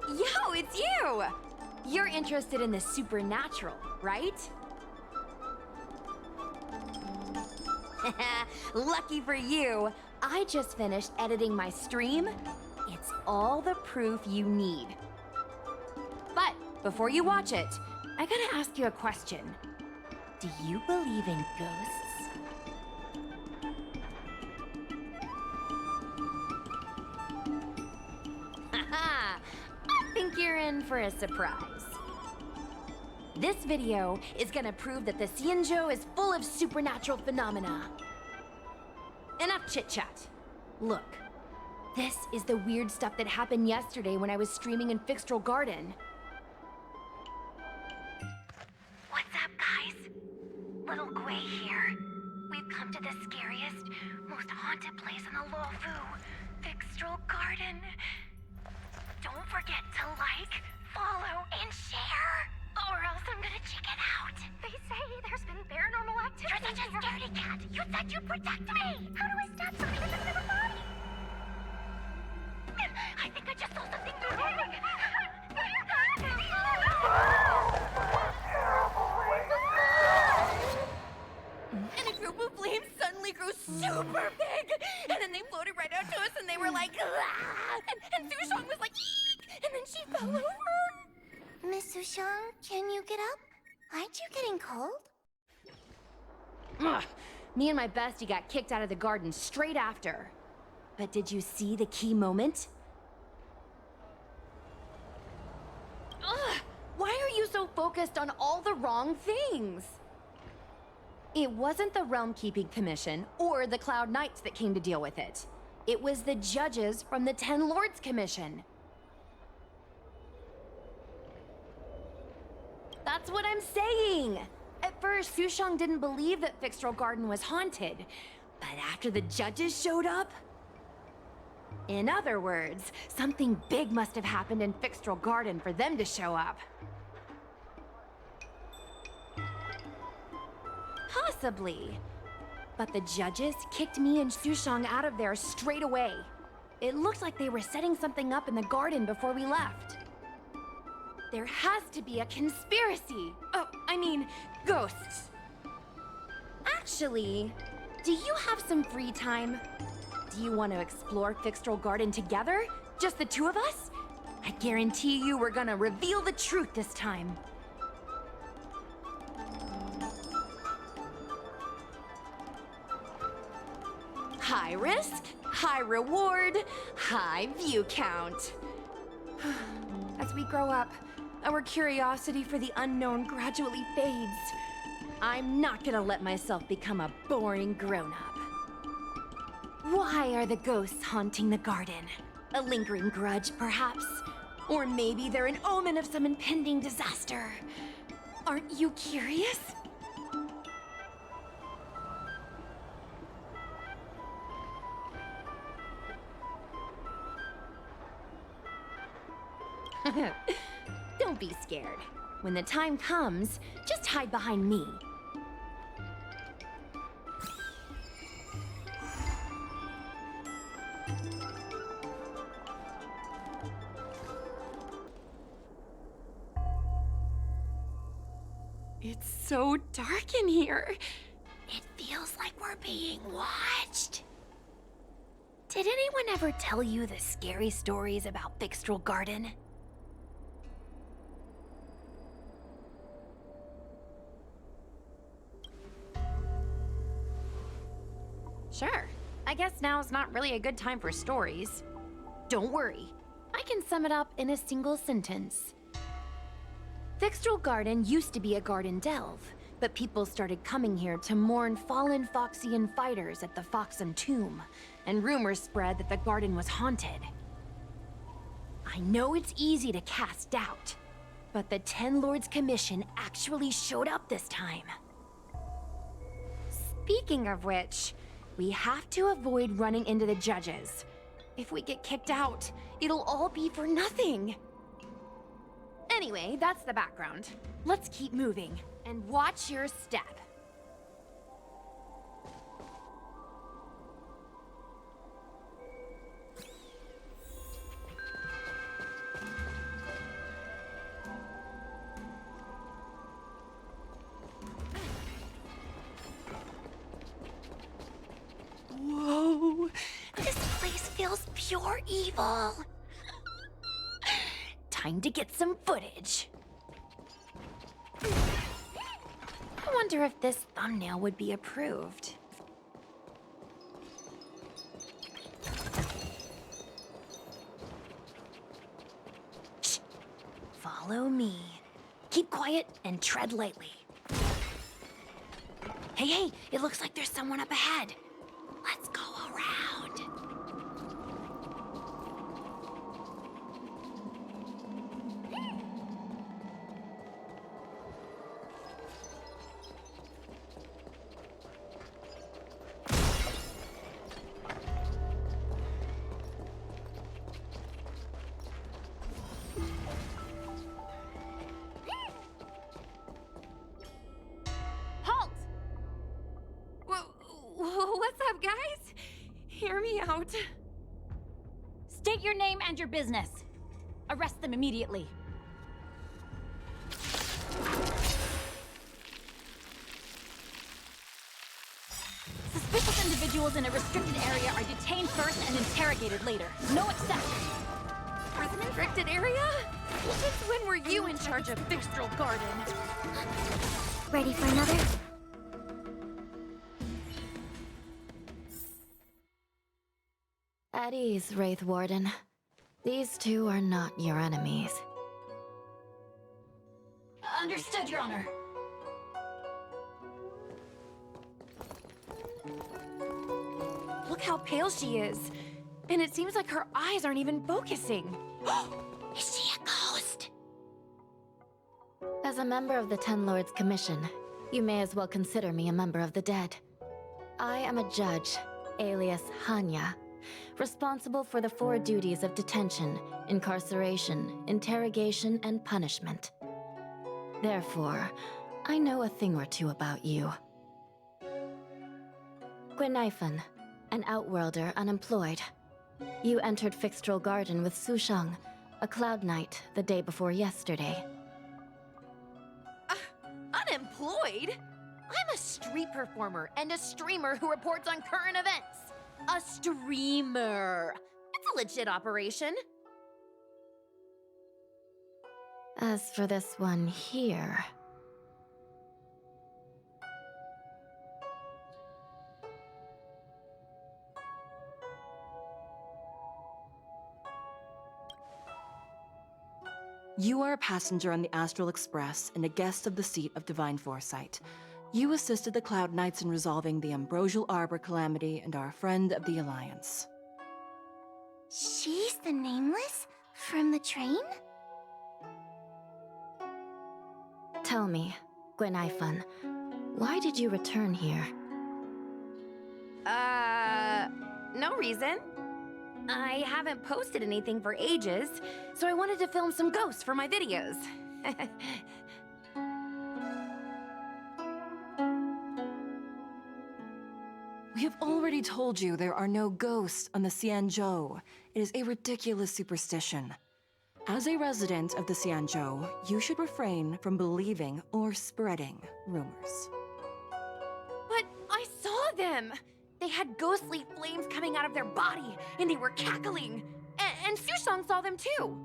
Yo, it's you! You're interested in the supernatural, right? Lucky for you, I just finished editing my stream. It's all the proof you need. But before you watch it, I gotta ask you a question. Do you believe in ghosts? Haha! I think you're in for a surprise. This video is gonna prove that the Xianzhou is full of supernatural phenomena. Enough chit-chat. Look, this is the weird stuff that happened yesterday when I was streaming in Fixtral Garden. What's up, guys? Little Gui here. We've come to the scariest, most haunted place in the Luofu, Fixtral Garden. Don't forget to like, follow, and share, or else I'm gonna check it out. They say there's been paranormal activity. You're such a scaredy cat. You said you'd protect me. How do I stop something that's never body? I think I just saw something moving. And a group of flames suddenly grew super big! And then they floated right out to us and they were like, ah! And Sushong was like, eek! And then she fell over! Miss Sushong, can you get up? Aren't you getting cold? Ugh. Me and my bestie got kicked out of the garden straight after. But did you see the key moment? Ugh! Why are you so focused on all the wrong things? It wasn't the Realm Keeping Commission or the Cloud Knights that came to deal with it. It was the judges from the Ten Lords Commission. That's what I'm saying! At first, Sushong didn't believe that Fixtral Garden was haunted. But after the judges showed up... In other words, something big must have happened in Fixtral Garden for them to show up. Possibly. But the judges kicked me and Sushong out of there straight away. It looked like they were setting something up in the garden before we left. There has to be a conspiracy. Oh, I mean, ghosts. Actually, do you have some free time? Do you want to explore Fixtral Garden together? Just the two of us? I guarantee you we're gonna reveal the truth this time. High risk, high reward, high view count. As we grow up, our curiosity for the unknown gradually fades. I'm not gonna let myself become a boring grown-up. Why are the ghosts haunting the garden? A lingering grudge, perhaps? Or maybe they're an omen of some impending disaster. Aren't you curious? Don't be scared. When the time comes, just hide behind me. It's so dark in here. It feels like we're being watched. Did anyone ever tell you the scary stories about Fixtral Garden? Sure. I guess now's not really a good time for stories. Don't worry, I can sum it up in a single sentence. Fixtral Garden used to be a garden delve, but people started coming here to mourn fallen Foxian fighters at the Foxen Tomb, and rumors spread that the garden was haunted. I know it's easy to cast doubt, but the Ten Lords Commission actually showed up this time. Speaking of which, we have to avoid running into the judges. If we get kicked out, it'll all be for nothing. Anyway, that's the background. Let's keep moving, and watch your step. Whoa! This place feels pure evil. Time to get some footage. I wonder if this thumbnail would be approved. Shh. Follow me. Keep quiet and tread lightly. Hey, it looks like there's someone up ahead. Let's go around. Halt! What's up, guys? Hear me out. State your name and your business. Arrest them immediately. Suspicious individuals in a restricted area are detained first and interrogated later. No exceptions. Restricted area? Since when were you in charge of Fixtral Garden? Ready for another? At ease, Wraith Warden. These two are not your enemies. Understood, Your Honor. Look how pale she is. And it seems like her eyes aren't even focusing. Is she a ghost? As a member of the Ten Lords Commission, you may as well consider me a member of the dead. I am a judge, alias Hanya, responsible for the 4 duties of detention, incarceration, interrogation, and punishment. Therefore, I know a thing or two about you. Gwenaifan, an outworlder unemployed. You entered Fixtral Garden with Sushang, a Cloud Knight, the day before yesterday. Unemployed? I'm a street performer and a streamer who reports on current events. A streamer. It's a legit operation. As for this one here... You are a passenger on the Astral Express and a guest of the seat of Divine Foresight. You assisted the Cloud Knights in resolving the Ambrosial Arbor calamity and are a friend of the Alliance. She's the Nameless? From the train? Tell me, Gwenaifan, why did you return here? No reason. I haven't posted anything for ages, so I wanted to film some ghosts for my videos. We have already told you there are no ghosts on the Xianzhou. It is a ridiculous superstition. As a resident of the Xianzhou, you should refrain from believing or spreading rumors. But I saw them! They had ghostly flames coming out of their body, and they were cackling. And Sushang saw them too.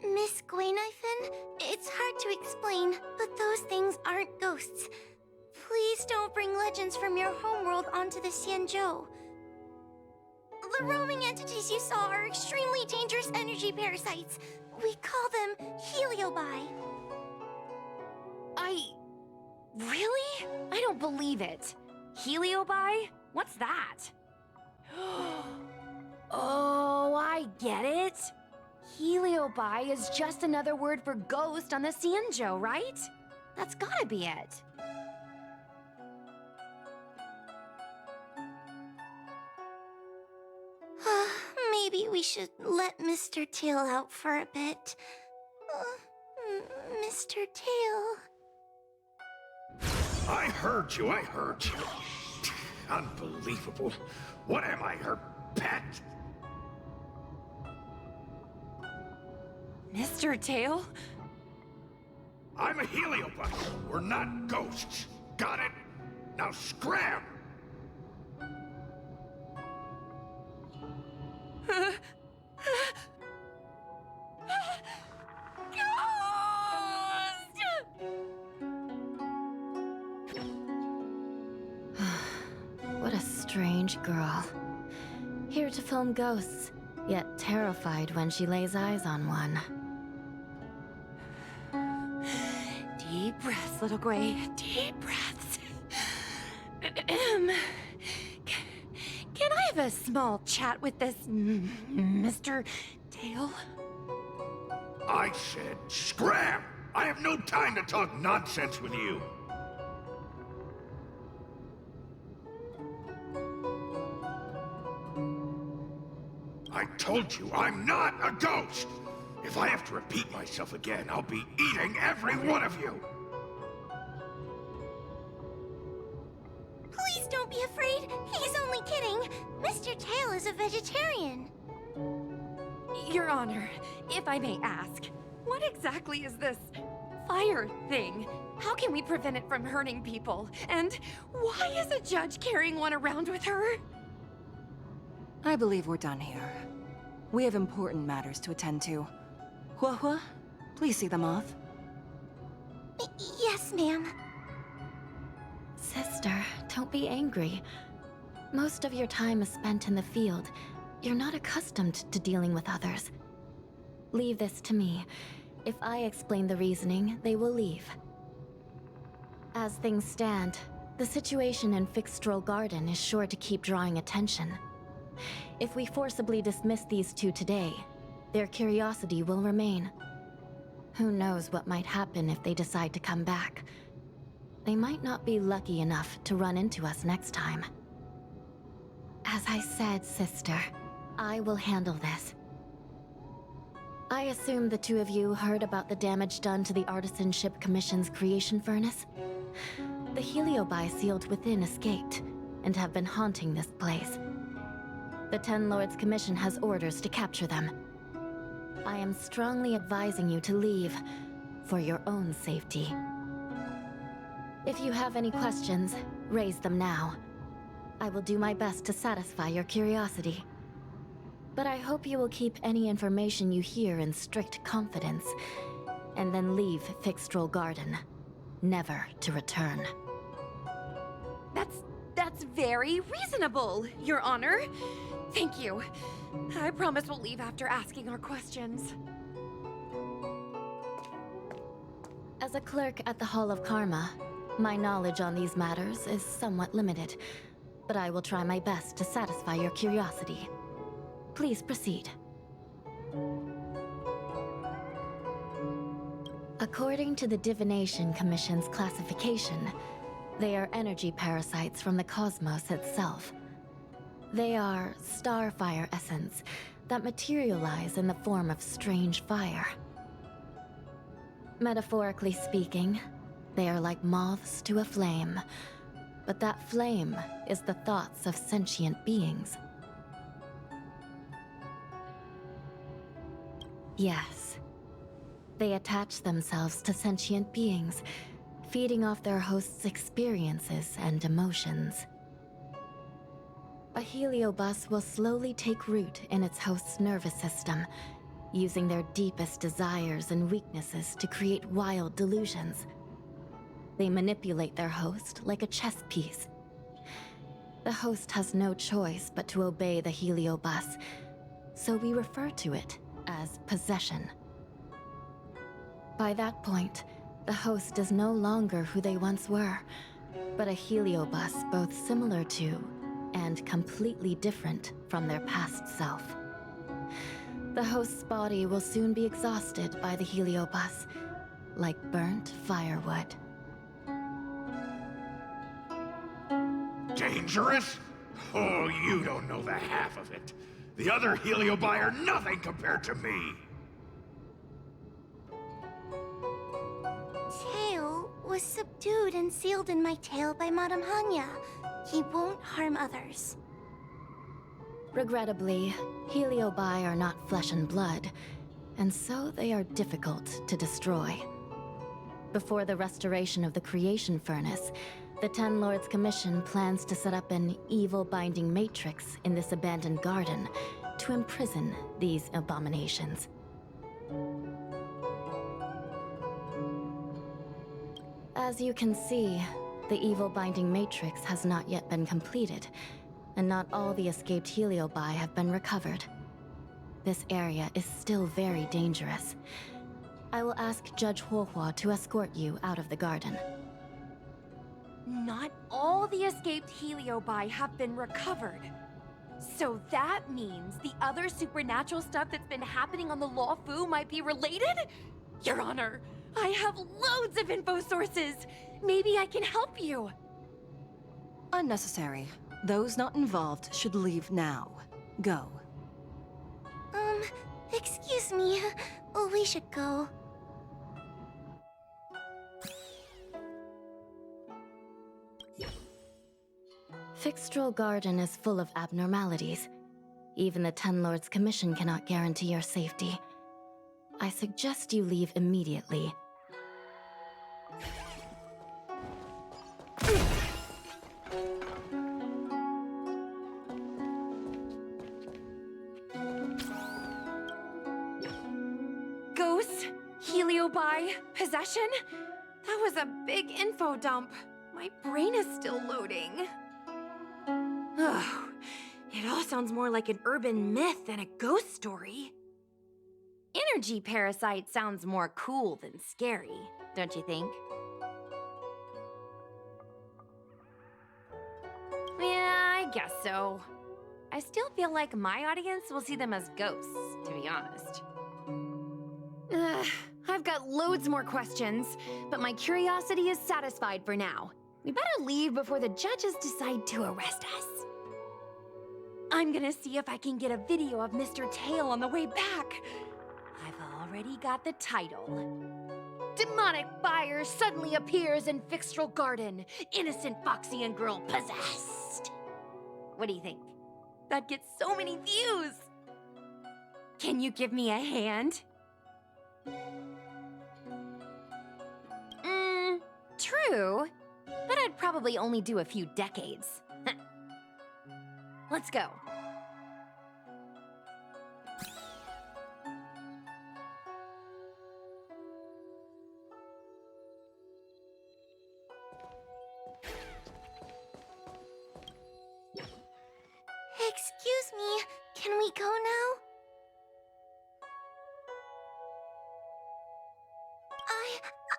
Miss Gwenaifan, it's hard to explain, but those things aren't ghosts. Please don't bring legends from your homeworld onto the Xianzhou. The roaming entities you saw are extremely dangerous energy parasites. We call them heliobi. Really? I don't believe it. Heliobi? What's that? Oh, I get it. Heliobi is just another word for ghost on the Xianzhou, right? That's gotta be it. Maybe we should let Mr. Tail out for a bit. Mr. Tail. I heard you. Unbelievable. What am I, her pet? Mr. Tail? I'm a heliobus. We're not ghosts. Got it? Now scram! What a strange girl. Here to film ghosts, yet terrified when she lays eyes on one. Deep breaths, little Gwei. Deep breaths. Can I have a small chat with this Mr. Tail? I said scram! I have no time to talk nonsense with you. I told you, I'm not a ghost! If I have to repeat myself again, I'll be eating every one of you! Please don't be afraid. He's only kidding. Mr. Tail is a vegetarian. Your Honor, if I may ask, what exactly is this fire thing? How can we prevent it from hurting people? And why is a judge carrying one around with her? I believe we're done here. We have important matters to attend to. Hua, please see them off. Yes, ma'am. Sister, don't be angry. Most of your time is spent in the field. You're not accustomed to dealing with others. Leave this to me. If I explain the reasoning, they will leave. As things stand, the situation in Fixstral Garden is sure to keep drawing attention. If we forcibly dismiss these two today, their curiosity will remain. Who knows what might happen if they decide to come back. They might not be lucky enough to run into us next time. As I said, sister, I will handle this. I assume the two of you heard about the damage done to the Artisanship Commission's creation furnace? The heliobi sealed within escaped, and have been haunting this place. The Ten Lords Commission has orders to capture them. I am strongly advising you to leave, for your own safety. If you have any questions, raise them now. I will do my best to satisfy your curiosity. But I hope you will keep any information you hear in strict confidence, and then leave Fixstral Garden, never to return. That's very reasonable, Your Honor. Thank you. I promise we'll leave after asking our questions. As a clerk at the Hall of Karma, my knowledge on these matters is somewhat limited, but I will try my best to satisfy your curiosity. Please proceed. According to the Divination Commission's classification, they are energy parasites from the cosmos itself. They are starfire essence that materialize in the form of strange fire. Metaphorically speaking, they are like moths to a flame, but that flame is the thoughts of sentient beings. Yes. They attach themselves to sentient beings, feeding off their host's experiences and emotions. A heliobus will slowly take root in its host's nervous system, using their deepest desires and weaknesses to create wild delusions. They manipulate their host like a chess piece. The host has no choice but to obey the heliobus, so we refer to it as possession. By that point, the host is no longer who they once were, but a heliobus both similar to and completely different from their past self. The host's body will soon be exhausted by the heliobus, like burnt firewood. Dangerous? Oh, you don't know the half of it. The other Heliobi are nothing compared to me. Tail was subdued and sealed in my tail by Madame Hanya. He won't harm others. Regrettably, Heliobi are not flesh and blood, and so they are difficult to destroy. Before the restoration of the creation furnace, the Ten Lords Commission plans to set up an evil binding matrix in this abandoned garden to imprison these abominations. As you can see, the evil binding matrix has not yet been completed, and not all the escaped Heliobi have been recovered. This area is still very dangerous. I will ask Judge Huohua to escort you out of the garden. Not all the escaped Heliobi have been recovered. So that means the other supernatural stuff that's been happening on the Law Fu might be related? Your Honor, I have loads of info sources. Maybe I can help you. Unnecessary. Those not involved should leave now. Go. Excuse me. We should go. Fixtral Garden is full of abnormalities. Even the Ten Lords Commission cannot guarantee your safety. I suggest you leave immediately. Ghosts? Heliobi? Possession? That was a big info dump. My brain is still loading. Oh, it all sounds more like an urban myth than a ghost story. Energy parasite sounds more cool than scary, don't you think? Yeah, I guess so. I still feel like my audience will see them as ghosts, to be honest. I've got loads more questions, but my curiosity is satisfied for now. We better leave before the judges decide to arrest us. I'm gonna see if I can get a video of Mr. Tail on the way back. I've already got the title. Demonic fire suddenly appears in Fixtral Garden. Innocent Foxian girl possessed. What do you think? That gets so many views. Can you give me a hand? True. But I'd probably only do a few decades. Let's go. Excuse me, can we go now?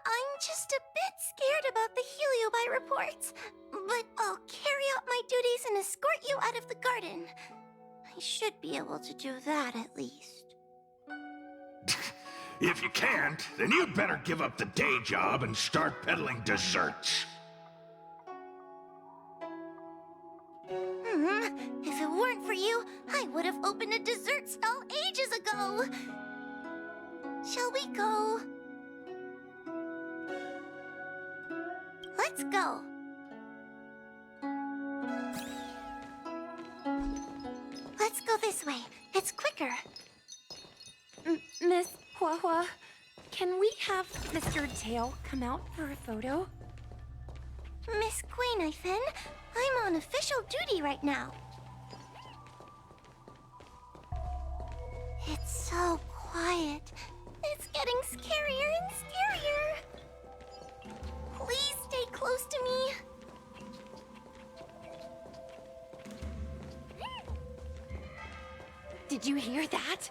I'm just a bit scared about the Heliobi reports, but I'll carry out my duties and escort you out of the garden. I should be able to do that at least. If you can't, then you'd better give up the day job and start peddling desserts. If it weren't for you, I would have opened a dessert stall ages ago. Shall we go? Let's go. Let's go this way. It's quicker. Miss Huohua, can we have Mr. Tail come out for a photo? Miss Queen, I'm on official duty right now. It's so quiet. It's getting scarier and scarier. Please close to me. Did you hear that?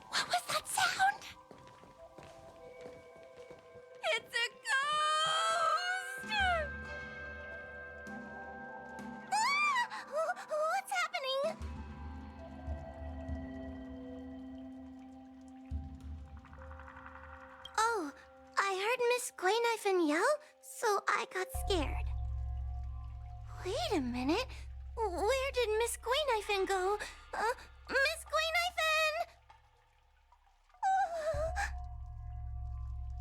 What was that sound? It's a ghost! What's happening? Oh, I heard Miss Quayknife yell, so I got scared. Wait a minute. Where did Miss Quayknife go? Miss Quayknife!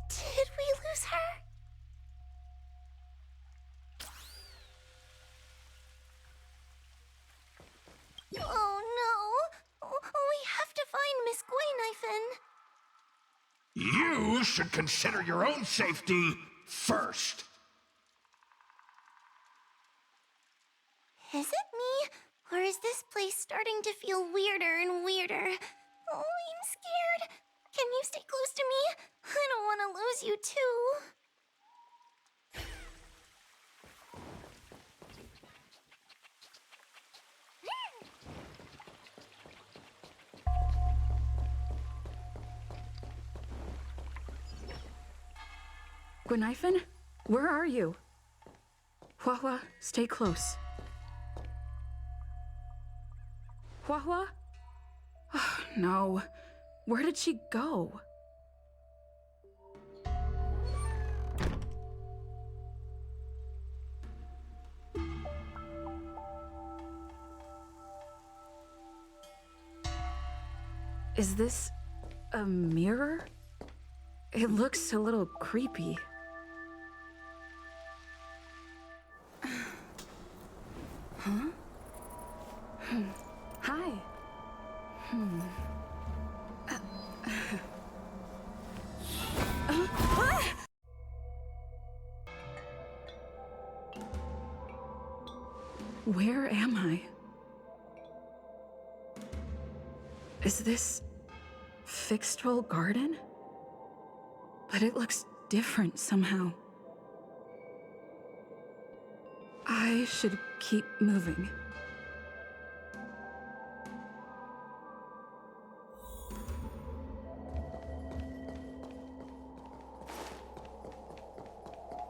Did we lose her? Oh no! We have to find Miss Quayknife. You should consider your own safety first. Is it me? Or is this place starting to feel weirder and weirder? Oh, I'm scared. Can you stay close to me? I don't want to lose you too. Quayknife, where are you? Hua, stay close. Hua? Oh, no. Where did she go? Is this a mirror? It looks a little creepy. Huh? Hi. Where am I? Is this Fixtral Garden? But it looks different somehow. I should keep moving.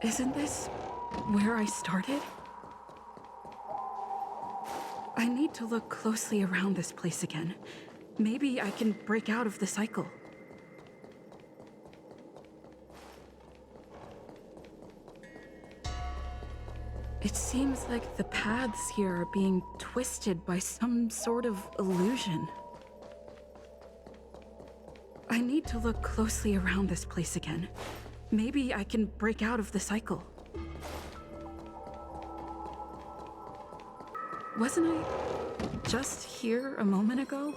Isn't this where I started? I need to look closely around this place again. Maybe I can break out of the cycle. It seems like the paths here are being twisted by some sort of illusion. I need to look closely around this place again. Maybe I can break out of the cycle. Wasn't I just here a moment ago?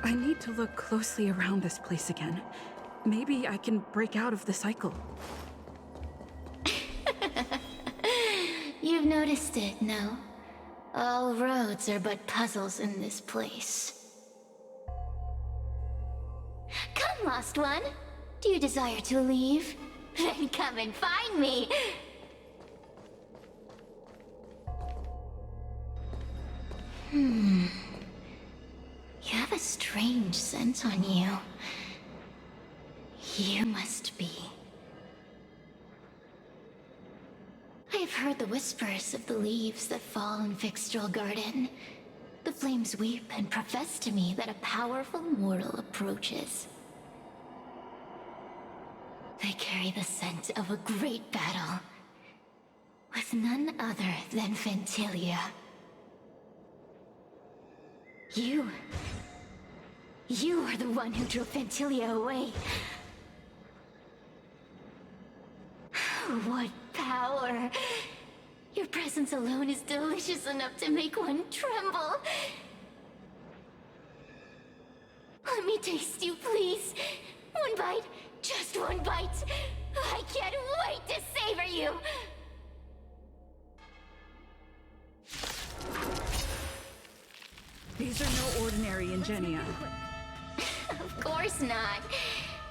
I need to look closely around this place again. Maybe I can break out of the cycle. You've noticed it, no? All roads are but puzzles in this place. Come, lost one. Do you desire to leave? Then come and find me. You have a strange scent on you. You must be. I have heard the whispers of the leaves that fall in Fixtral Garden. The flames weep and profess to me that a powerful mortal approaches. They carry the scent of a great battle, with none other than Ventilia. You are the one who drove Ventilia away. What power! Your presence alone is delicious enough to make one tremble. Let me taste you, please. One bite, just one bite. I can't wait to savor you. These are no ordinary Ingenia. Of course not.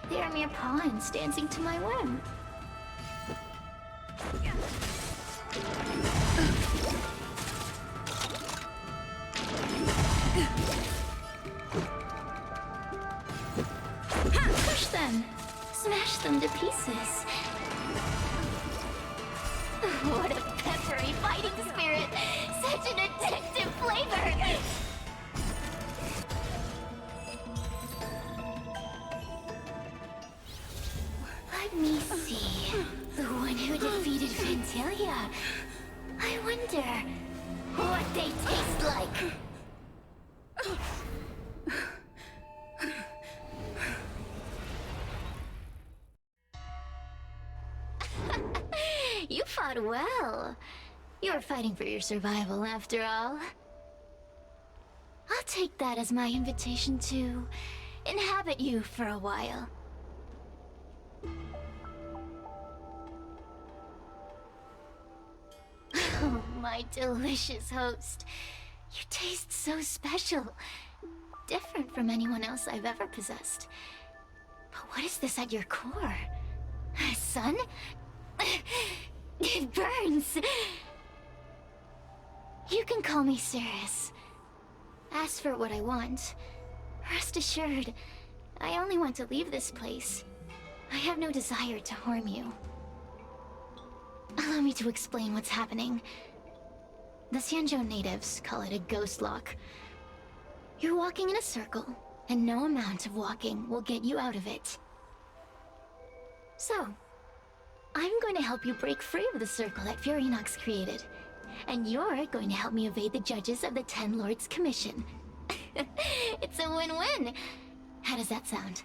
They're mere pawns dancing to my whim. Push them! Smash them to pieces. What a peppery fighting spirit! Such an addictive flavor! Let me see. The one who defeated Fantalia. I wonder what they taste like. You fought well. You were fighting for your survival, after all. I'll take that as my invitation to inhabit you for a while. Oh, my delicious host. You taste so special. Different from anyone else I've ever possessed. But what is this at your core? Sun? It burns! You can call me Cirrus. Ask for what I want. Rest assured, I only want to leave this place. I have no desire to harm you. Allow me to explain what's happening. The Xianzhou natives call it a ghost lock. You're walking in a circle, and no amount of walking will get you out of it. So, I'm going to help you break free of the circle that Furinox created. And you're going to help me evade the judges of the Ten Lords Commission. It's a win-win! How does that sound?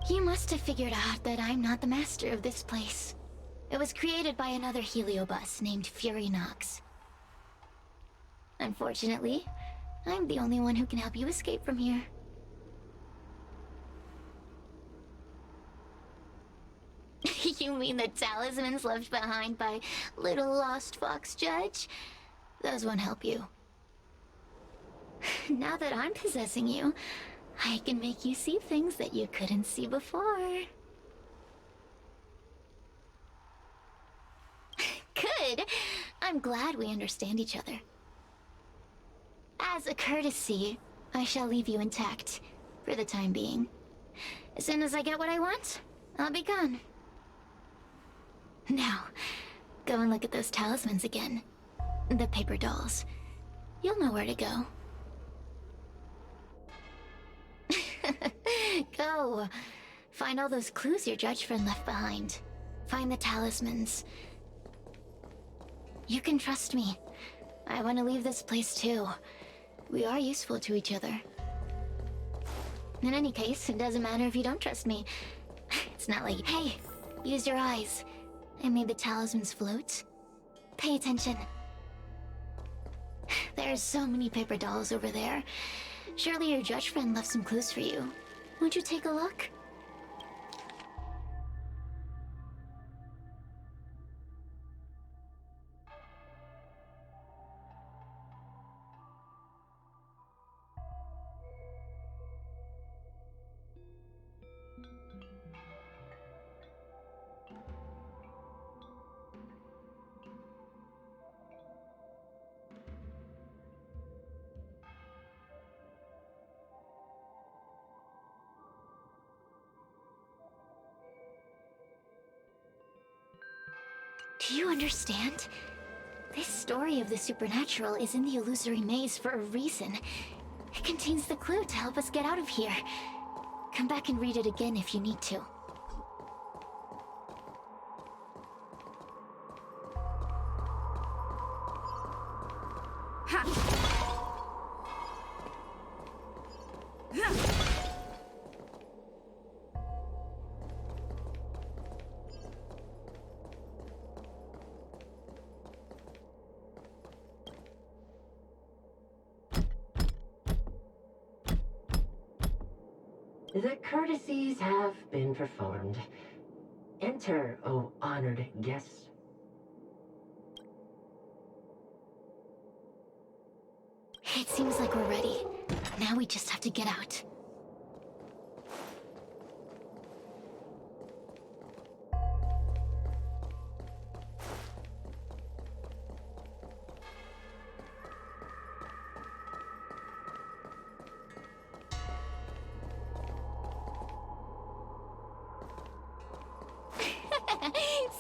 You must have figured out that I'm not the master of this place. It was created by another heliobus named Furinox. Unfortunately, I'm the only one who can help you escape from here. You mean the talismans left behind by little lost fox judge? Those won't help you. Now that I'm possessing you, I can make you see things that you couldn't see before. Good! I'm glad we understand each other. As a courtesy, I shall leave you intact, for the time being. As soon as I get what I want, I'll be gone. Now, go and look at those talismans again. The paper dolls. You'll know where to go. Go! Find all those clues your judge friend left behind. Find the talismans. You can trust me. I want to leave this place too. We are useful to each other. In any case, it doesn't matter if you don't trust me. It's not like, hey, use your eyes. I made the talismans float. Pay attention. There's so many paper dolls over there. Surely your judge friend left some clues for you. Won't you take a look? Do you understand? This story of the supernatural is in the illusory maze for a reason. It contains the clue to help us get out of here. Come back and read it again if you need to. The courtesies have been performed. Enter, O honored guests. It seems Seems like we're ready. Now we just have to get out.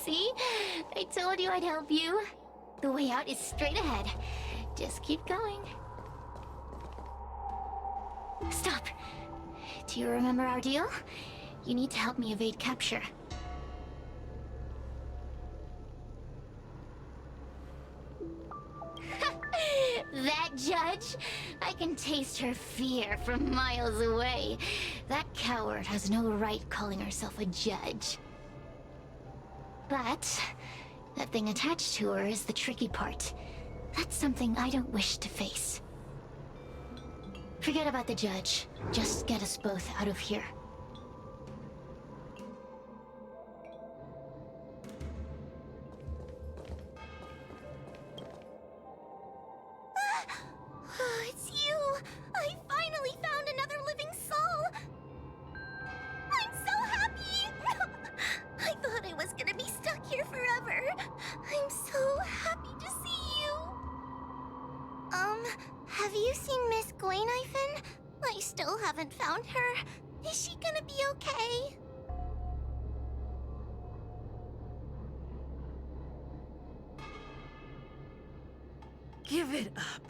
See? I told you I'd help you. The way out is straight ahead. Just keep going. Stop. Do you remember our deal? You need to help me evade capture. That judge? I can taste her fear from miles away. That coward has no right calling herself a judge. But that thing attached to her is the tricky part. That's something I don't wish to face. Forget about the judge. Just get us both out of here. It's you! I finally found another living soul! I'm so happy! I thought I was gonna be stuck here forever. I'm so happy to see you. Have you seen Miss Gwaynifin? I still haven't found her. Is she gonna be okay? Give it up.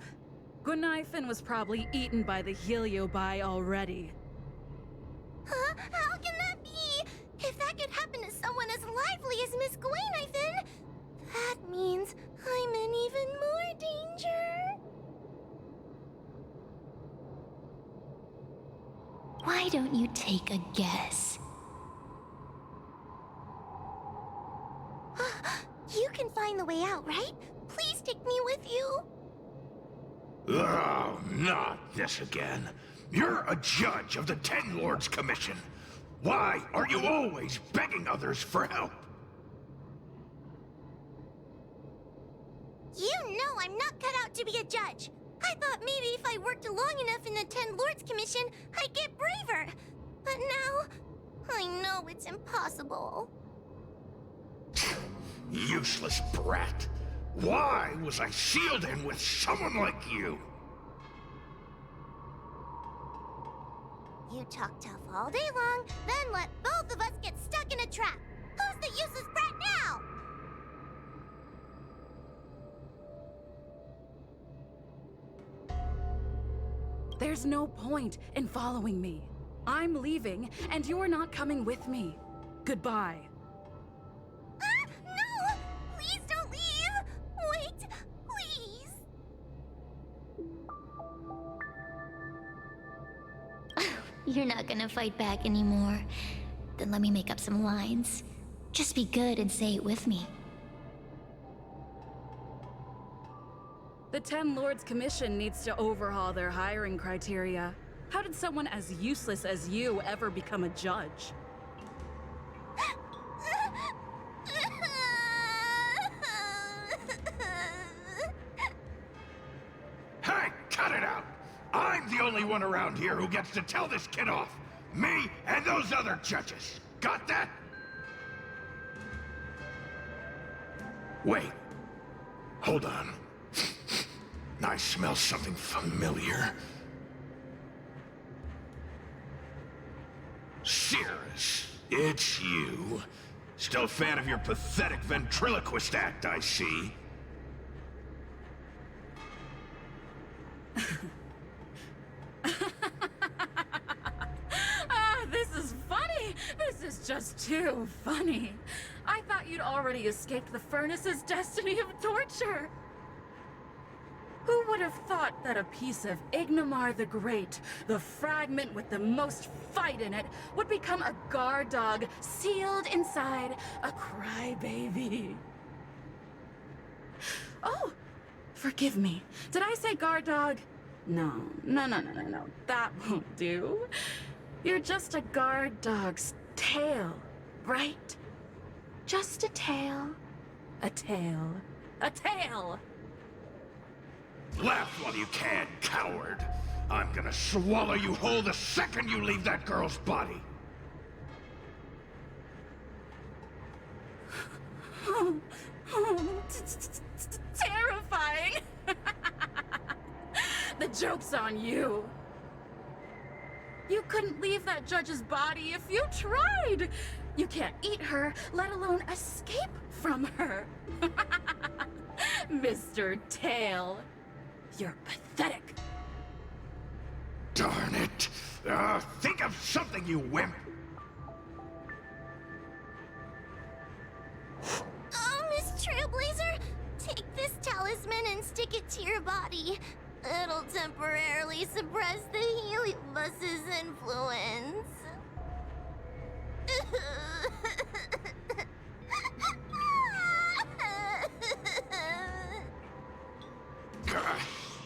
Gwaynifin was probably eaten by the Heliobi already. Huh? How can that be? If that could happen to someone as lively as Miss Gwaynifin, that means I'm in even more danger. Why don't you take a guess? You can find the way out, right? Please take me with you. Oh, not this again. You're a judge of the Ten Lords Commission. Why are you always begging others for help? You know I'm not cut out to be a judge. I thought maybe if I worked long enough in the Ten Lords Commission, I'd get braver. But now, I know it's impossible. Useless brat. Why was I sealed in with someone like you? You talk tough all day long, then let both of us get stuck in a trap. Who's the useless brat now? There's no point in following me. I'm leaving, and you're not coming with me. Goodbye. No! Please don't leave! Wait, please! You're not gonna fight back anymore. Then let me make up some lines. Just be good and say it with me. The Ten Lords Commission needs to overhaul their hiring criteria. How did someone as useless as you ever become a judge? Hey, cut it out! I'm the only one around here who gets to tell this kid off. Me and those other judges. Got that? Wait. Hold on. I smell something familiar. Cirrus, it's you. Still a fan of your pathetic ventriloquist act, I see. This is funny! This is just too funny. I thought you'd already escaped the furnace's destiny of torture. Who would have thought that a piece of Ignomar the Great, the fragment with the most fight in it, would become a guard dog sealed inside a crybaby? Oh, forgive me. Did I say guard dog? No. That won't do. You're just a guard dog's tail, right? Just a tail. A tail. A tail! Laugh while you can, coward. I'm gonna swallow you whole the second you leave that girl's body. Terrifying! The joke's on you. You couldn't leave that judge's body if you tried. You can't eat her, let alone escape from her. Mr. Tail, you're pathetic. Darn it. Think of something, you wimp. Oh, Miss Trailblazer, take this talisman and stick it to your body. It'll temporarily suppress the Heliobus's influence.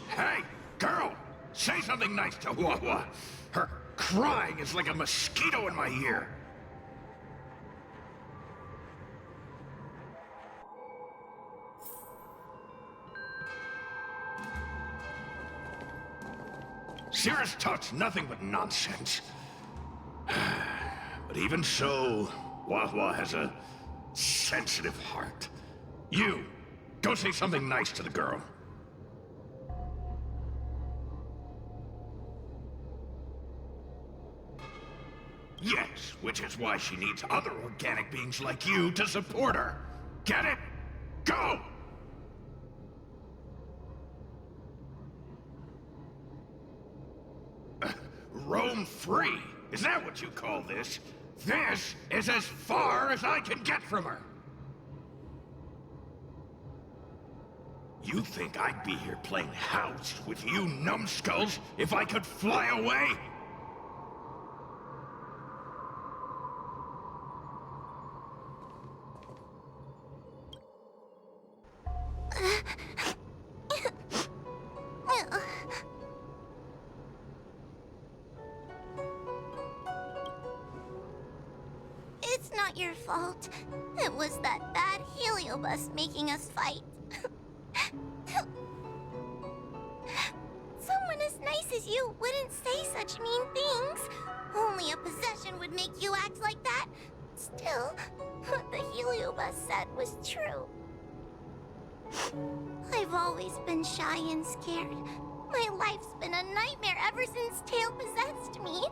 Hey, girl! Say something nice to Hua. Her crying is like a mosquito in my ear. Cirrus talks nothing but nonsense. But even so, Hua has a sensitive heart. You, go say something nice to the girl. Yes, which is why she needs other organic beings like you to support her. Get it? Go! Roam free? Is that what you call this? This is as far as I can get from her. You think I'd be here playing house with you numbskulls if I could fly away? It's not your fault. It was that bad Heliobus making us fight. Someone as nice as you wouldn't say such mean things. Only a possession would make you act like that. Still, what the Heliobus said was true. I've always been shy and scared. My life's been a nightmare ever since Tail possessed me.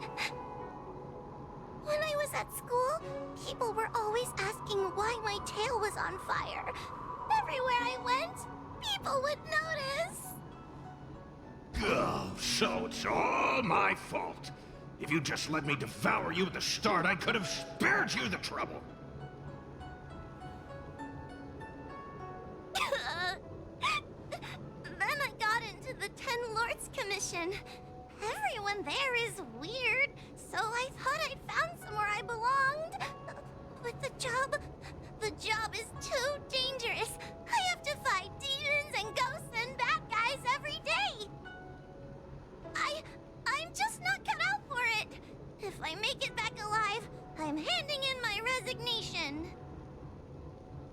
When I was at school, people were always asking why my tail was on fire. Everywhere I went, people would notice. Oh, so it's all my fault. If you just let me devour you at the start, I could have spared you the trouble. Then I got into the Ten Lords Commission. Everyone there is weird, so I thought I'd found somewhere I belonged. But the job is too dangerous. I have to fight demons and ghosts and bad guys every day. I'm just not cut out for it. If I make it back alive, I'm handing in my resignation.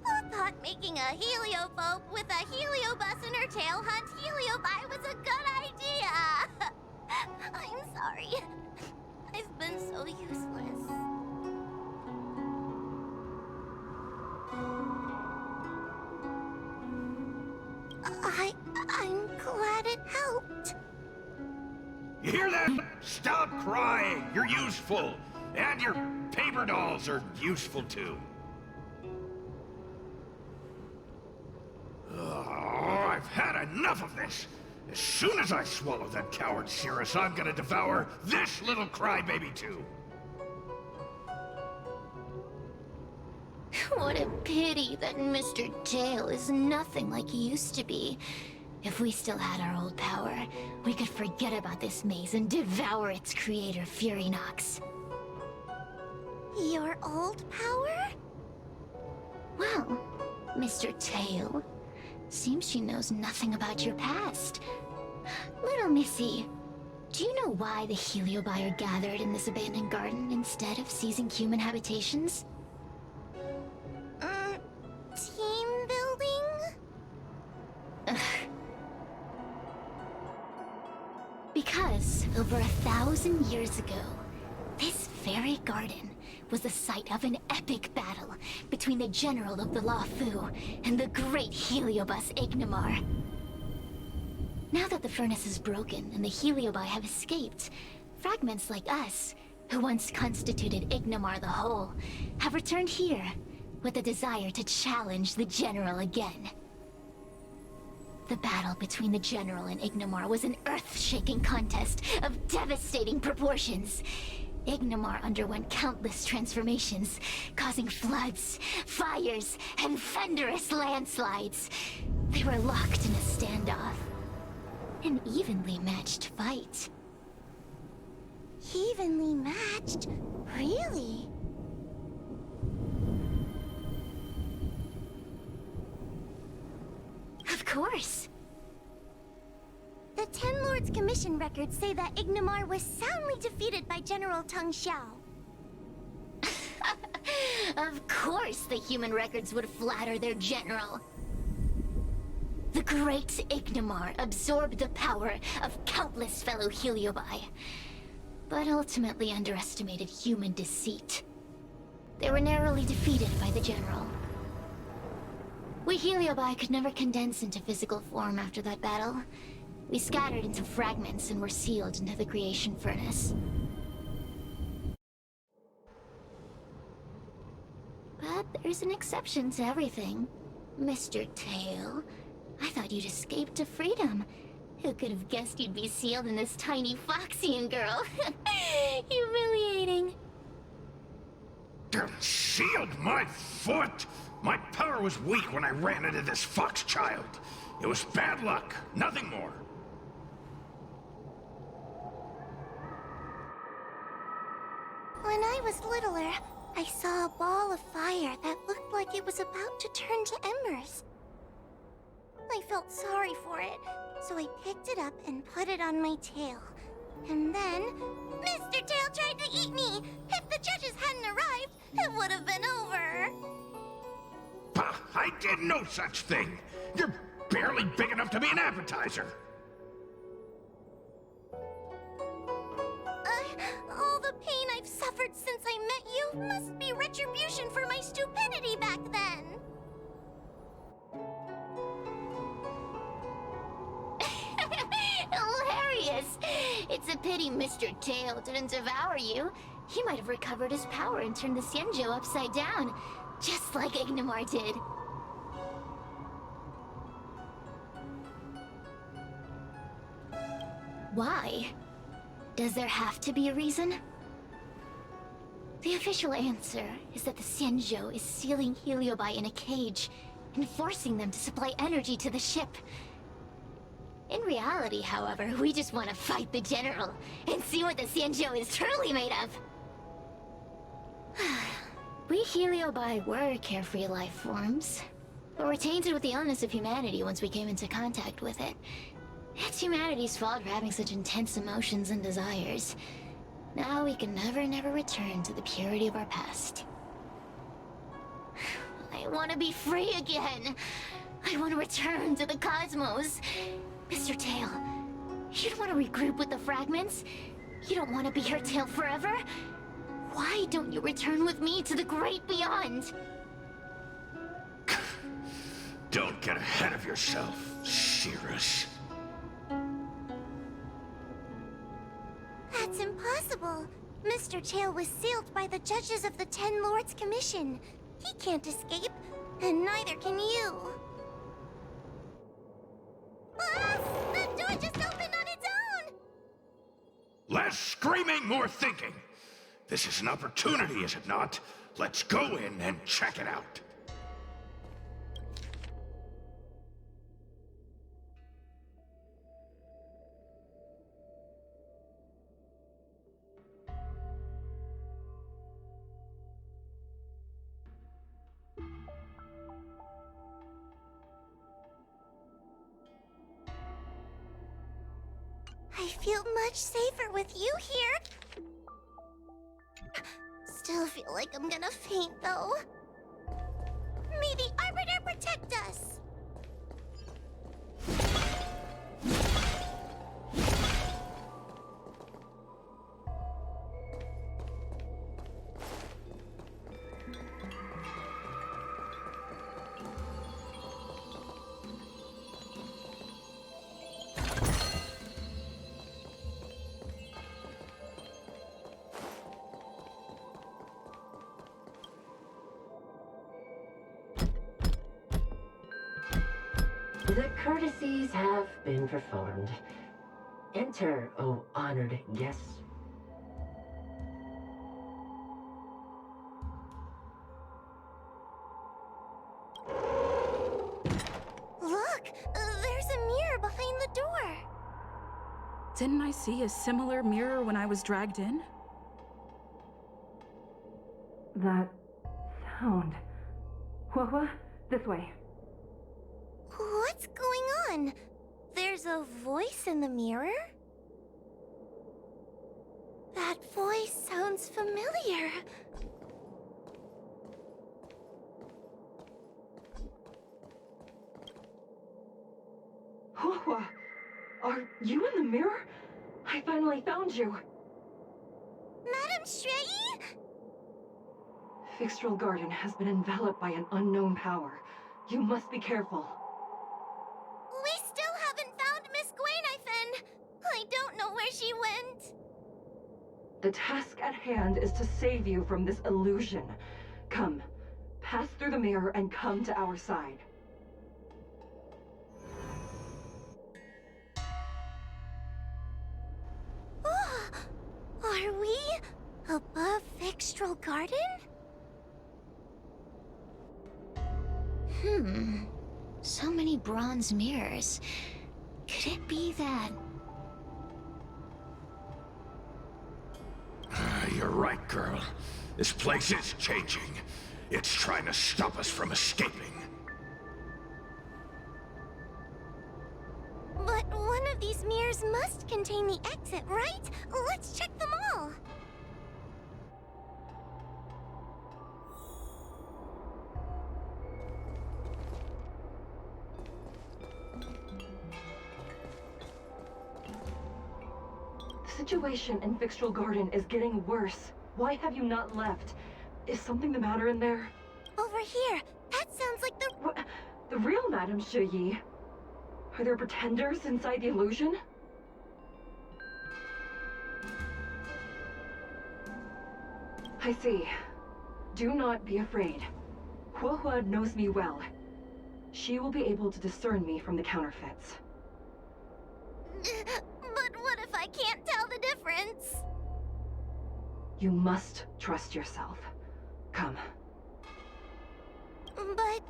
Who thought making a heliophobe with a heliobus in her tail hunt heliobi was a good idea? I'm sorry. I've been so useless. I'm glad it helped. You hear that? Stop crying. You're useful. And your paper dolls are useful too. Oh, I've had enough of this. As soon as I swallow that coward Cirrus, I'm gonna devour this little crybaby too. What a pity that Mr. Tail is nothing like he used to be. If we still had our old power, we could forget about this maze and devour its creator, Furynox. Your old power? Well, Mr. Tail, seems she knows nothing about your past. Little Missy, do you know why the Heliobi are gathered in this abandoned garden instead of seizing human habitations? Team building? Because over 1,000 years ago, this very garden was the site of an epic battle between the General of the Luofu and the great Heliobus Ignimar. Now that the furnace is broken and the Heliobi have escaped, fragments like us, who once constituted Ignimar the Whole, have returned here with a desire to challenge the General again. The battle between the General and Ignimar was an earth-shaking contest of devastating proportions. Ignimar underwent countless transformations, causing floods, fires, and thunderous landslides. They were locked in a standoff. An evenly matched fight. Evenly matched? Really? Of course. The Ten Lords Commission records say that Ignimar was soundly defeated by General Teng Xiao. Of course the human records would flatter their general. The great Ignimar absorbed the power of countless fellow Heliobi, but ultimately underestimated human deceit. They were narrowly defeated by the general. We Heliobi could never condense into physical form after that battle. We scattered into fragments and were sealed into the creation furnace. But there's an exception to everything. Mr. Tail, I thought you'd escaped to freedom. Who could have guessed you'd be sealed in this tiny Foxian girl? Humiliating. Sealed my foot? My power was weak when I ran into this fox child. It was bad luck, nothing more. When I was littler, I saw a ball of fire that looked like it was about to turn to embers. I felt sorry for it, so I picked it up and put it on my tail. And then, Mr. Tail tried to eat me! If the judges hadn't arrived, it would have been over! Pah, I did no such thing! You're barely big enough to be an appetizer! All the pain I've suffered since I met you must be retribution for my stupidity back then! Hilarious! It's a pity Mr. Tail didn't devour you. He might have recovered his power and turned the Xianzhou upside down, just like Ignimar did. Why? Does there have to be a reason? The official answer is that the Xianzhou is sealing Heliobi in a cage and forcing them to supply energy to the ship. In reality, however, we just want to fight the General and see what the Xianzhou is truly made of. We Heliobi were carefree life forms, but were tainted with the illness of humanity once we came into contact with it. It's humanity's fault for having such intense emotions and desires. Now we can never return to the purity of our past. I want to be free again. I want to return to the cosmos. Mr. Tail, you don't want to regroup with the fragments? You don't want to be here, Tail, forever? Why don't you return with me to the great beyond? Don't get ahead of yourself, Cirrus. That's impossible. Mr. Tail was sealed by the judges of the Ten Lords Commission. He can't escape, and neither can you. Ah! The door just opened on its own! Less screaming, more thinking. This is an opportunity, is it not? Let's go in and check it out. I feel much safer with you here. Still feel like I'm gonna faint, though. May the Arbiter protect us! The courtesies have been performed. Enter, O honored guests. Look! There's a mirror behind the door! Didn't I see a similar mirror when I was dragged in? That sound. What? This way. What's going on? There's a voice in the mirror? That voice sounds familiar. Hua, are you in the mirror? I finally found you. Madame Shrei? Fixtral Garden has been enveloped by an unknown power. You must be careful. We still haven't found Miss Gwainifin. I don't know where she went. The task at hand is to save you from this illusion. Come, pass through the mirror and come to our side. Are we above Fixtral Garden? So many bronze mirrors. Could it be that... You're right, girl. This place is changing. It's trying to stop us from escaping. But one of these mirrors must contain the exit, right? Let's check them all. The situation in Fixtral Garden is getting worse. Why have you not left? Is something the matter in there? Over here. That sounds like the... What? The real Madame Shuyi? Are there pretenders inside the illusion? I see. Do not be afraid. Hua knows me well. She will be able to discern me from the counterfeits. But what if I can't tell the difference? You must trust yourself. Come. But...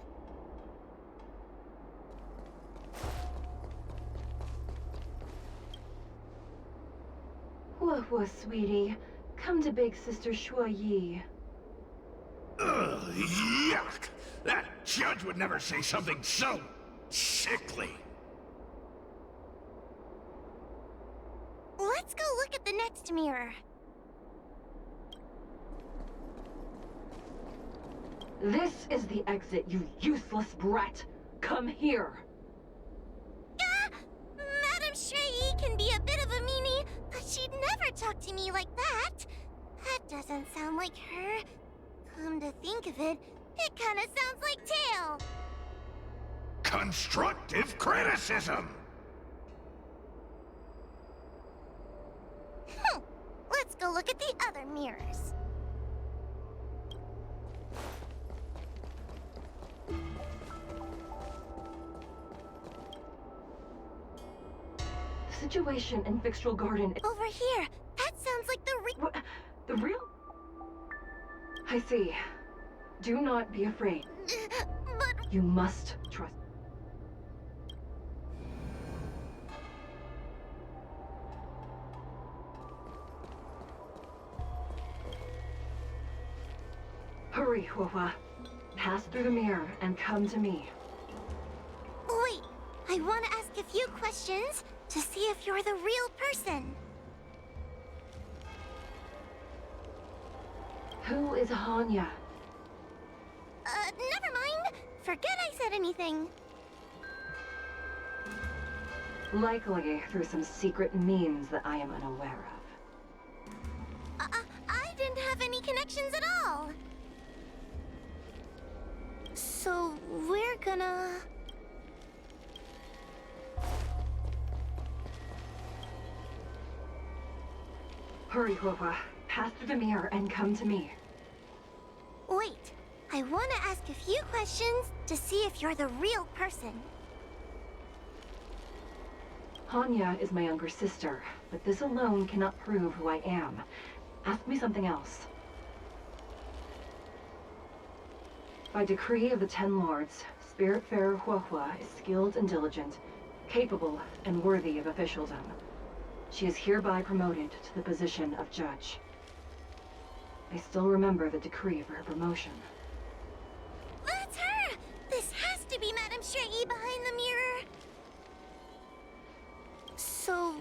Hua, sweetie. Come to Big Sister Shuyi. Ugh, yuck! That judge would never say something so sickly. Let's go look at the next mirror. This is the exit, you useless brat! Come here! Madame Shrei can be a bit of a meanie, but she'd never talk to me like that. That doesn't sound like her. Come to think of it, it kinda sounds like Tail. Constructive criticism! Let's go look at the other mirrors. The situation in Fixtral Garden... Over here, that sounds like the What? The real... I see. Do not be afraid. But... You must trust... Hurry, Hua. Pass through the mirror and come to me. Wait, I want to ask a few questions to see if you're the real person. Who is Hanya? Never mind. Forget I said anything. Likely through some secret means that I am unaware of. I didn't have any connections at all. So we're gonna... Hurry, Hua. Pass through the mirror and come to me. Wait, I want to ask a few questions to see if you're the real person. Hanya is my younger sister, but this alone cannot prove who I am. Ask me something else. By decree of the Ten Lords, Spiritfarer Huohua is skilled and diligent, capable and worthy of officialdom. She is hereby promoted to the position of judge. I still remember the decree for her promotion. That's her! This has to be Madame Shrey behind the mirror. So...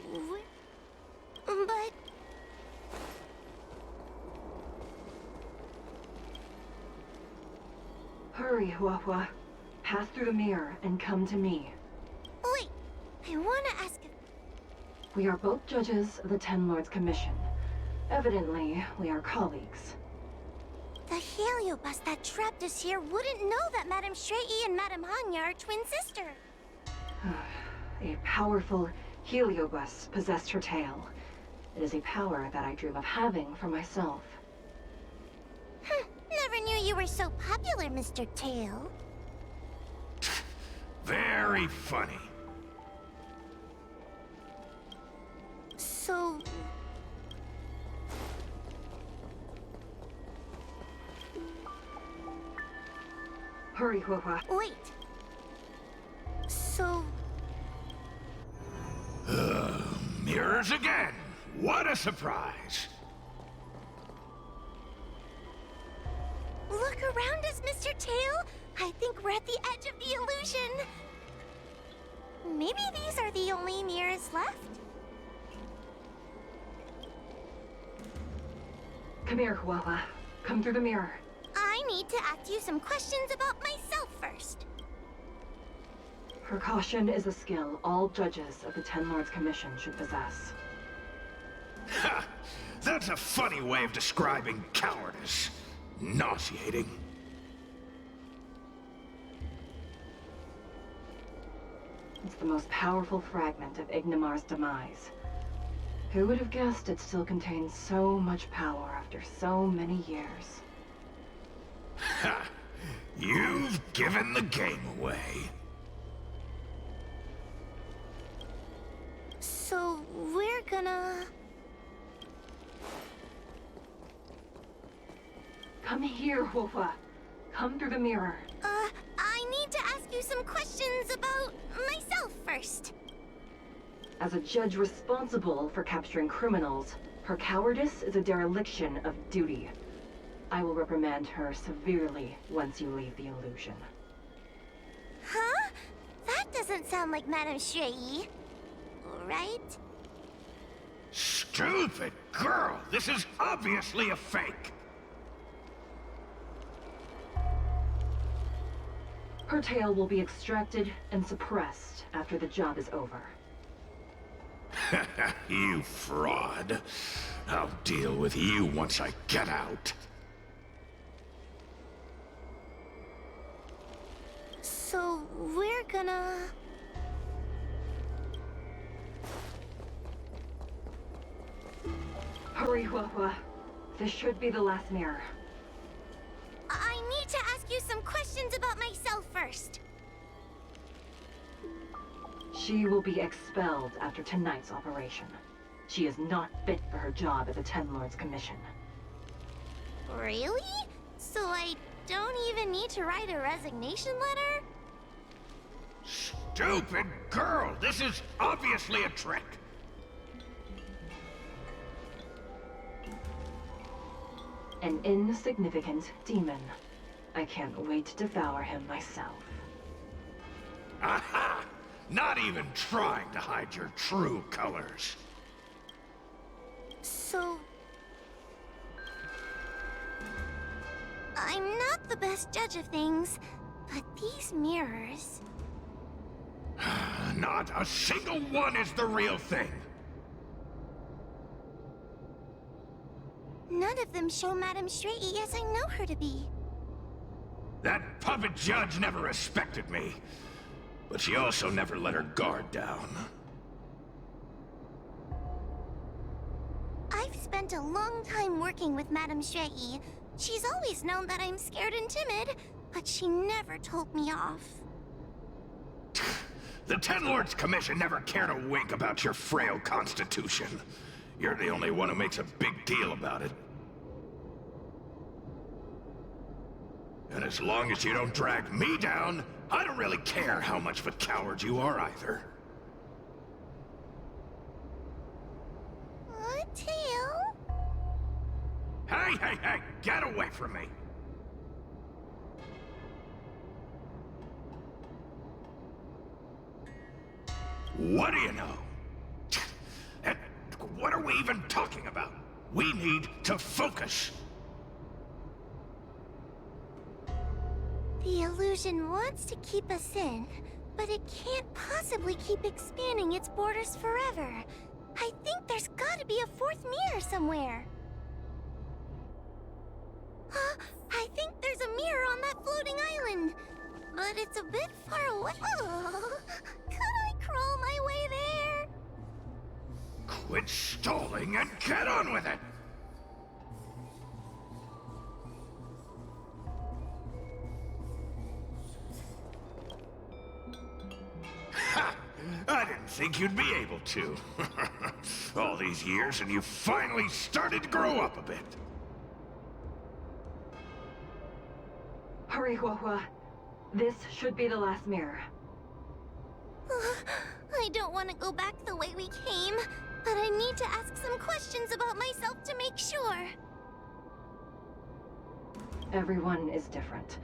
but... Hurry, Huohua. Pass through the mirror and come to me. Wait, I wanna ask if... We are both judges of the Ten Lords Commission. Evidently, we are colleagues. The heliobus that trapped us here wouldn't know that Madame Shrey and Madame Hanya are twin sisters. A powerful heliobus possessed her tail. It is a power that I dream of having for myself. Never knew you were so popular, Mr. Tail. Very funny. So... Hurry, Huohua. wait. So... Mirrors again. What a surprise. Look around us, Mr. Tail. I think we're at the edge of the illusion. Maybe these are the only mirrors left? Come here, Huohua. Come through the mirror. I need to ask you some questions about myself first. Precaution is a skill all judges of the Ten Lords Commission should possess. Ha! That's a funny way of describing cowardice. Nauseating. It's the most powerful fragment of Ignimar's demise. Who would have guessed it still contains so much power after so many years? Ha! You've given the game away. So, we're gonna... Come here, Huohua. Come through the mirror. I need to ask you some questions about myself first. As a judge responsible for capturing criminals, her cowardice is a dereliction of duty. I will reprimand her severely once you leave the illusion. Huh? That doesn't sound like Madame Shrey. Right? Stupid girl! This is obviously a fake! Her tail will be extracted and suppressed after the job is over. You fraud. I'll deal with you once I get out. So, we're gonna... Hurry, Huohua. This should be the last mirror. I need to ask you some questions about myself first. She will be expelled after tonight's operation. She is not fit for her job at the Ten Lords Commission. Really? So I don't even need to write a resignation letter? Stupid girl! This is obviously a trick! An insignificant demon. I can't wait to devour him myself. Aha! Not even trying to hide your true colors. So... I'm not the best judge of things, but these mirrors... Not a single one is the real thing. None of them show Madame Shrey as I know her to be. That puppet judge never respected me. But she also never let her guard down. I've spent a long time working with Madame Shrey. She's always known that I'm scared and timid, but she never told me off. The Ten Lords Commission never cared a wink about your frail constitution. You're the only one who makes a big deal about it. And as long as you don't drag me down, I don't really care how much of a coward you are either. Tail? Hey, hey, hey! Get away from me! What do you know? And what are we even talking about? We need to focus. The illusion wants to keep us in, but it can't possibly keep expanding its borders forever. I think there's gotta be a fourth mirror somewhere. I think there's a mirror on that floating island, but it's a bit far away. Oh, could I crawl my way there? Quit stalling and get on with it! Ha! I didn't think you'd be able to. All these years and you finally started to grow up a bit. Hurry, Huahua. This should be the last mirror. I don't want to go back the way we came, but I need to ask some questions about myself to make sure. Everyone is different.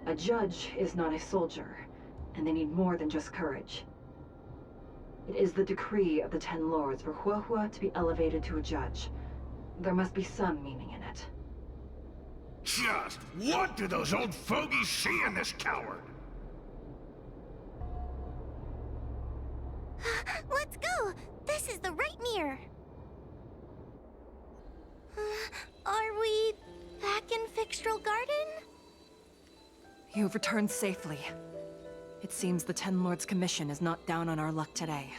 A judge is not a soldier, and they need more than just courage. It is the decree of the Ten Lords for Huahua to be elevated to a judge. There must be some meaning in it. Just what do those old fogies see in this coward? Let's go! This is the right mirror. Are we back in Fixtral Garden? You have returned safely. It seems the Ten Lords Commission is not down on our luck today.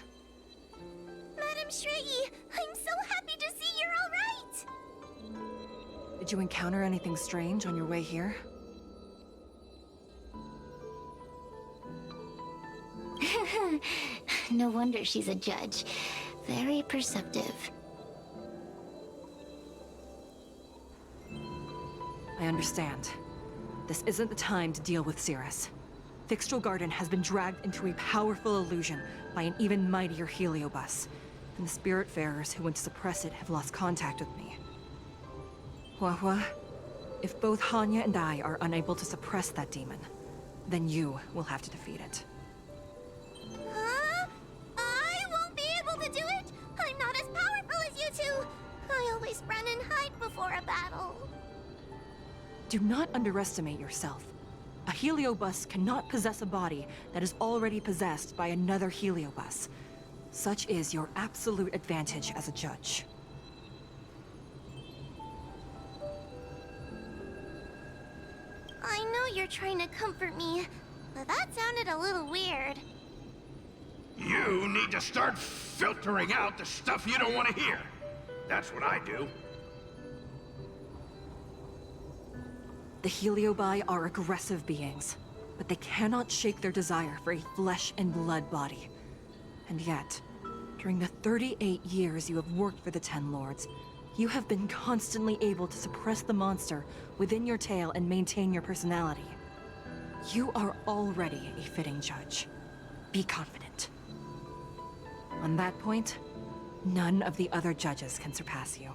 Madam Shrey, I'm so happy to see you're all right! Did you encounter anything strange on your way here? No wonder she's a judge. Very perceptive. I understand. This isn't the time to deal with Cirrus. Fixtral Garden has been dragged into a powerful illusion by an even mightier heliobus, and the Spiritfarers who went to suppress it have lost contact with me. Huahua, if both Hanya and I are unable to suppress that demon, then you will have to defeat it. Huh? I won't be able to do it! I'm not as powerful as you two! I always run and hide before a battle. Do not underestimate yourself. A heliobus cannot possess a body that is already possessed by another heliobus. Such is your absolute advantage as a judge. I know you're trying to comfort me, but that sounded a little weird. You need to start filtering out the stuff you don't want to hear. That's what I do. The Heliobi are aggressive beings, but they cannot shake their desire for a flesh and blood body. And yet, during the 38 years you have worked for the Ten Lords, you have been constantly able to suppress the monster within your tail and maintain your personality. You are already a fitting judge. Be confident. On that point, none of the other judges can surpass you.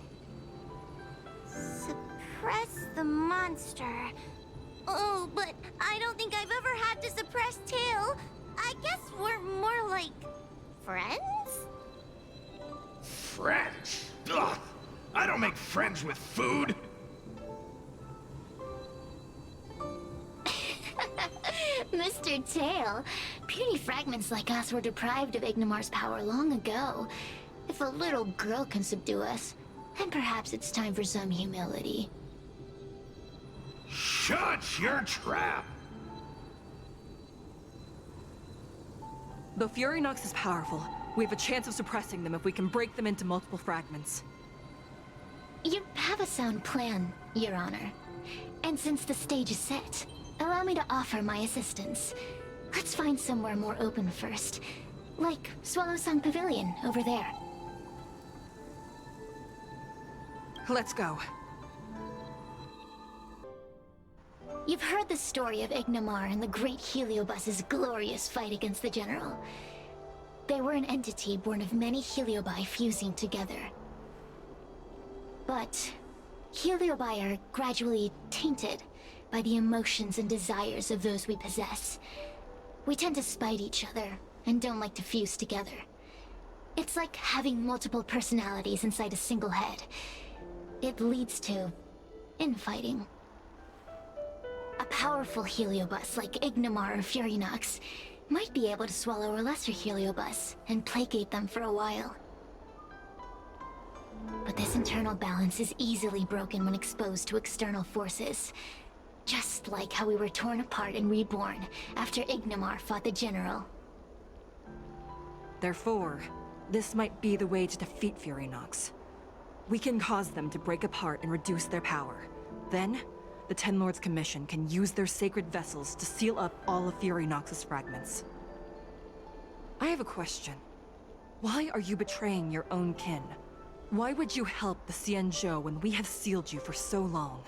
Suppress the monster. Oh, but I don't think I've ever had to suppress Tail. I guess we're more like friends? Friends? Ugh! I don't make friends with food! Mr. Tail, puny fragments like us were deprived of Ignimar's power long ago. If a little girl can subdue us, then perhaps it's time for some humility. Shut your trap! Though Fury Nox is powerful, we have a chance of suppressing them if we can break them into multiple fragments. You have a sound plan, Your Honor. And since the stage is set, allow me to offer my assistance. Let's find somewhere more open first. Like Swallow Song Pavilion, over there. Let's go. You've heard the story of Ignomar and the Great Heliobus's glorious fight against the General. They were an entity born of many Heliobi fusing together. But Heliobi are gradually tainted by the emotions and desires of those we possess. We tend to spite each other and don't like to fuse together. It's like having multiple personalities inside a single head. It leads to infighting. A powerful Heliobus like Ignomar or Furynox might be able to swallow a lesser Heliobus and placate them for a while. But this internal balance is easily broken when exposed to external forces. Just like how we were torn apart and reborn after Ignomar fought the General. Therefore, this might be the way to defeat Furynox. We can cause them to break apart and reduce their power. Then, the Ten Lords Commission can use their sacred vessels to seal up all of Furynox's fragments. I have a question. Why are you betraying your own kin? Why would you help the Xianzhou when we have sealed you for so long?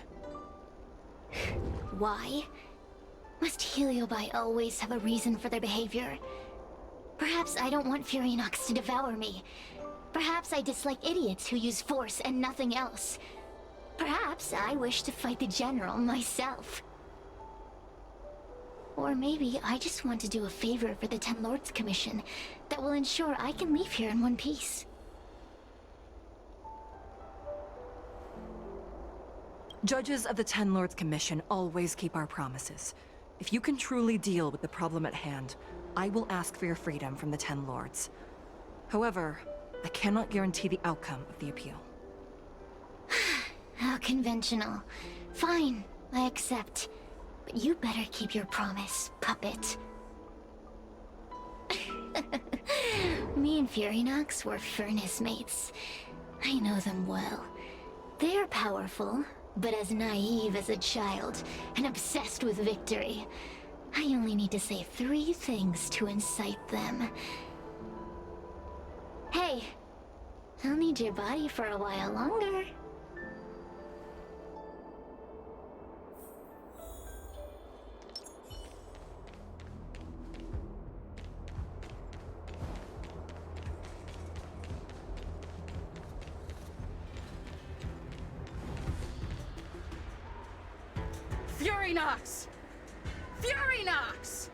Why? Must Heliobi always have a reason for their behavior? Perhaps I don't want Furynox to devour me. Perhaps I dislike idiots who use force and nothing else. Perhaps I wish to fight the General myself. Or maybe I just want to do a favor for the Ten Lords Commission that will ensure I can leave here in one piece. Judges of the Ten Lords Commission always keep our promises. If you can truly deal with the problem at hand, I will ask for your freedom from the Ten Lords. However, I cannot guarantee the outcome of the appeal. How conventional. Fine, I accept. But you better keep your promise, puppet. Me and Furynox were furnace mates. I know them well. They are powerful, but as naive as a child, and obsessed with victory. I only need to say 3 things to incite them. Hey, I'll need your body for a while longer. Furynox! Furynox!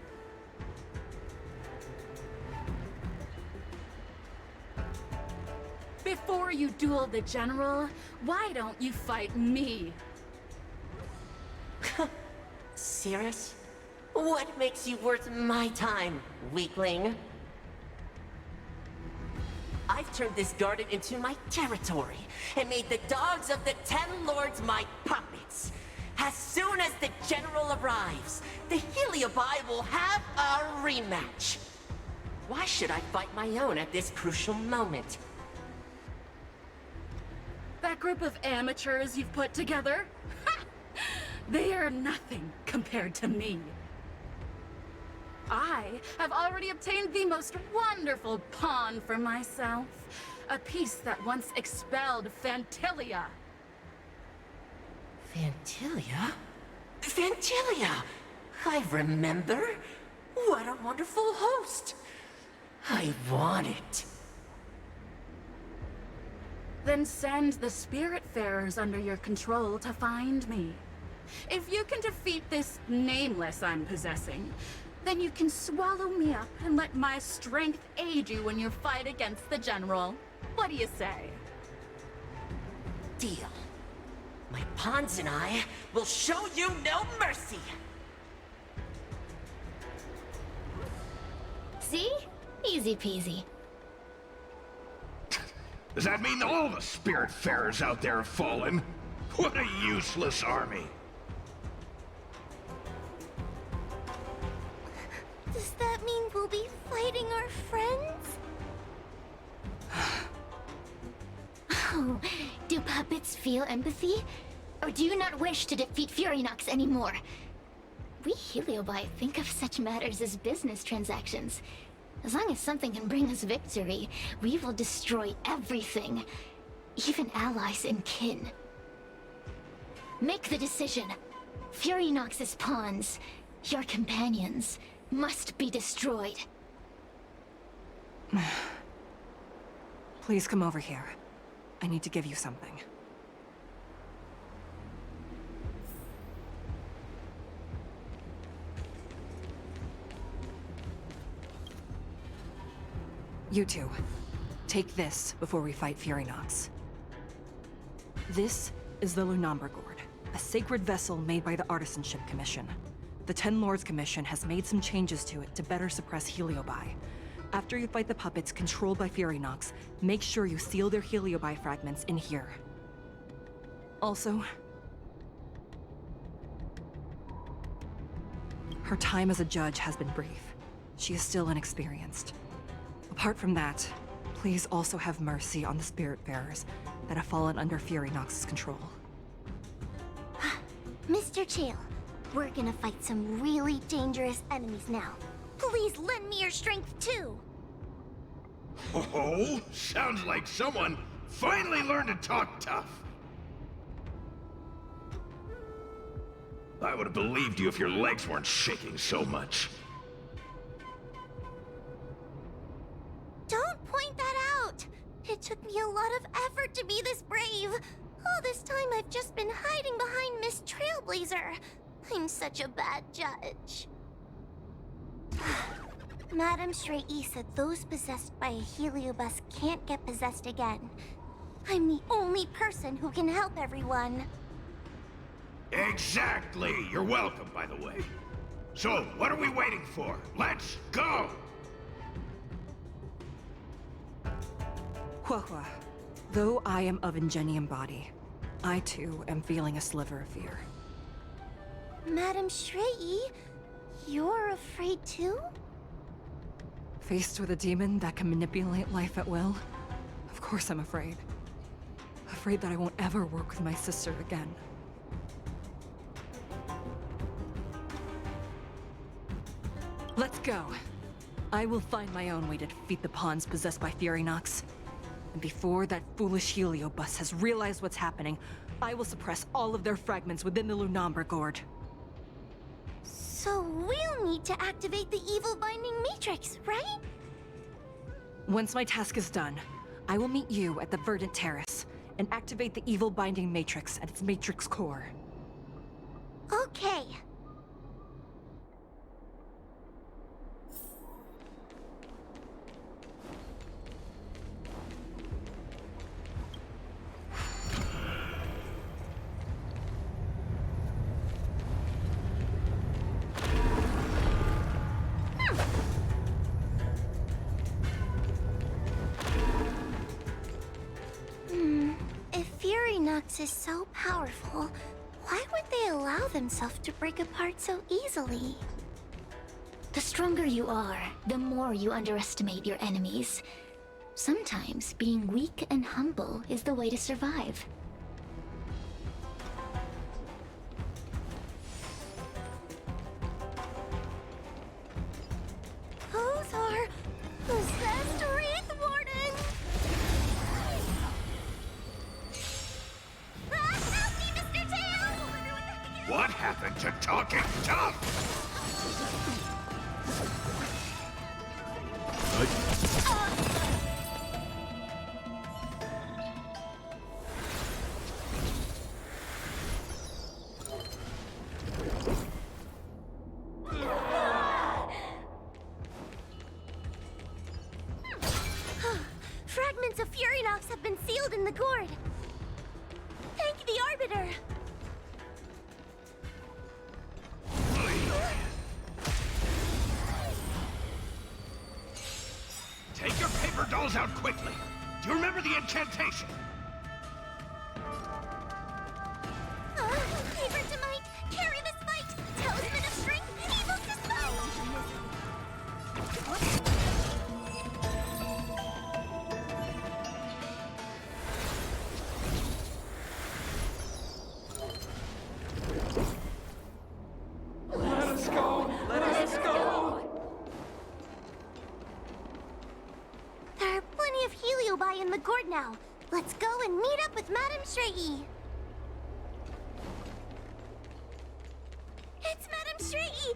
Before you duel the General, why don't you fight me? Serious? What makes you worth my time, weakling? I've turned this garden into my territory, and made the dogs of the Ten Lords my puppets. As soon as the General arrives, the Heliobi will have a rematch. Why should I fight my own at this crucial moment? That group of amateurs you've put together? They are nothing compared to me. I have already obtained the most wonderful pawn for myself. A piece that once expelled Phantilia. Phantilia? Phantilia! I remember. What a wonderful host. I want it. Then send the Spiritfarers under your control to find me. If you can defeat this nameless I'm possessing, then you can swallow me up and let my strength aid you in your fight against the General. What do you say? Deal. My pawns and I will show you no mercy! See? Easy peasy. Does that mean all the Spiritfarers out there have fallen? What a useless army! Does that mean we'll be fighting our friends? Oh, do puppets feel empathy? Or do you not wish to defeat Furynox anymore? We Heliobi think of such matters as business transactions. As long as something can bring us victory, we will destroy everything. Even allies and kin. Make the decision. Fury Nox's pawns, your companions, must be destroyed. Please come over here. I need to give you something. You two, take this before we fight Fury Nox. This is the Lunambra Gourd, a sacred vessel made by the Artisanship Commission. The Ten Lords Commission has made some changes to it to better suppress Heliobi. After you fight the puppets controlled by Fury Nox, make sure you seal their Heliobi fragments in here. Also, her time as a judge has been brief. She is still inexperienced. Apart from that, please also have mercy on the Spiritfarers that have fallen under Fury Nox's control. Mr. Chael, we're gonna fight some really dangerous enemies now. Please lend me your strength too! Oh, sounds like someone finally learned to talk tough. I would have believed you if your legs weren't shaking so much. Don't point that out! It took me a lot of effort to be this brave. All this time I've just been hiding behind Miss Trailblazer. I'm such a bad judge. Madame Shrey said those possessed by a Heliobus can't get possessed again. I'm the only person who can help everyone. Exactly! You're welcome, by the way. So, what are we waiting for? Let's go! Huahua, though I am of Ingenium body, I too am feeling a sliver of fear. Madame Shrey, you're afraid too? Faced with a demon that can manipulate life at will, of course I'm afraid. Afraid that I won't ever work with my sister again. Let's go. I will find my own way to defeat the pawns possessed by Fury Nox. And before that foolish Heliobus has realized what's happening, I will suppress all of their fragments within the Lunambra Gourd. So we'll need to activate the evil binding matrix, right? Once my task is done, I will meet you at the Verdant Terrace and activate the evil binding matrix at its matrix core. Okay. If Fury Nox is so powerful, why would they allow themselves to break apart so easily? The stronger you are, the more you underestimate your enemies. Sometimes being weak and humble is the way to survive. Who's our possessed Wraith Warden? Help me, Mr. Tail! What happened to talking tough? Fragments of Fury Nox have been sealed in the gourd. Thank the Arbiter. Take your paper dolls out quickly. Do you remember the incantation? Favorite to might, carry this fight. Talisman of strength, evil despite. now. Let's go and meet up with Madame Shrey. It's Madame Shrey!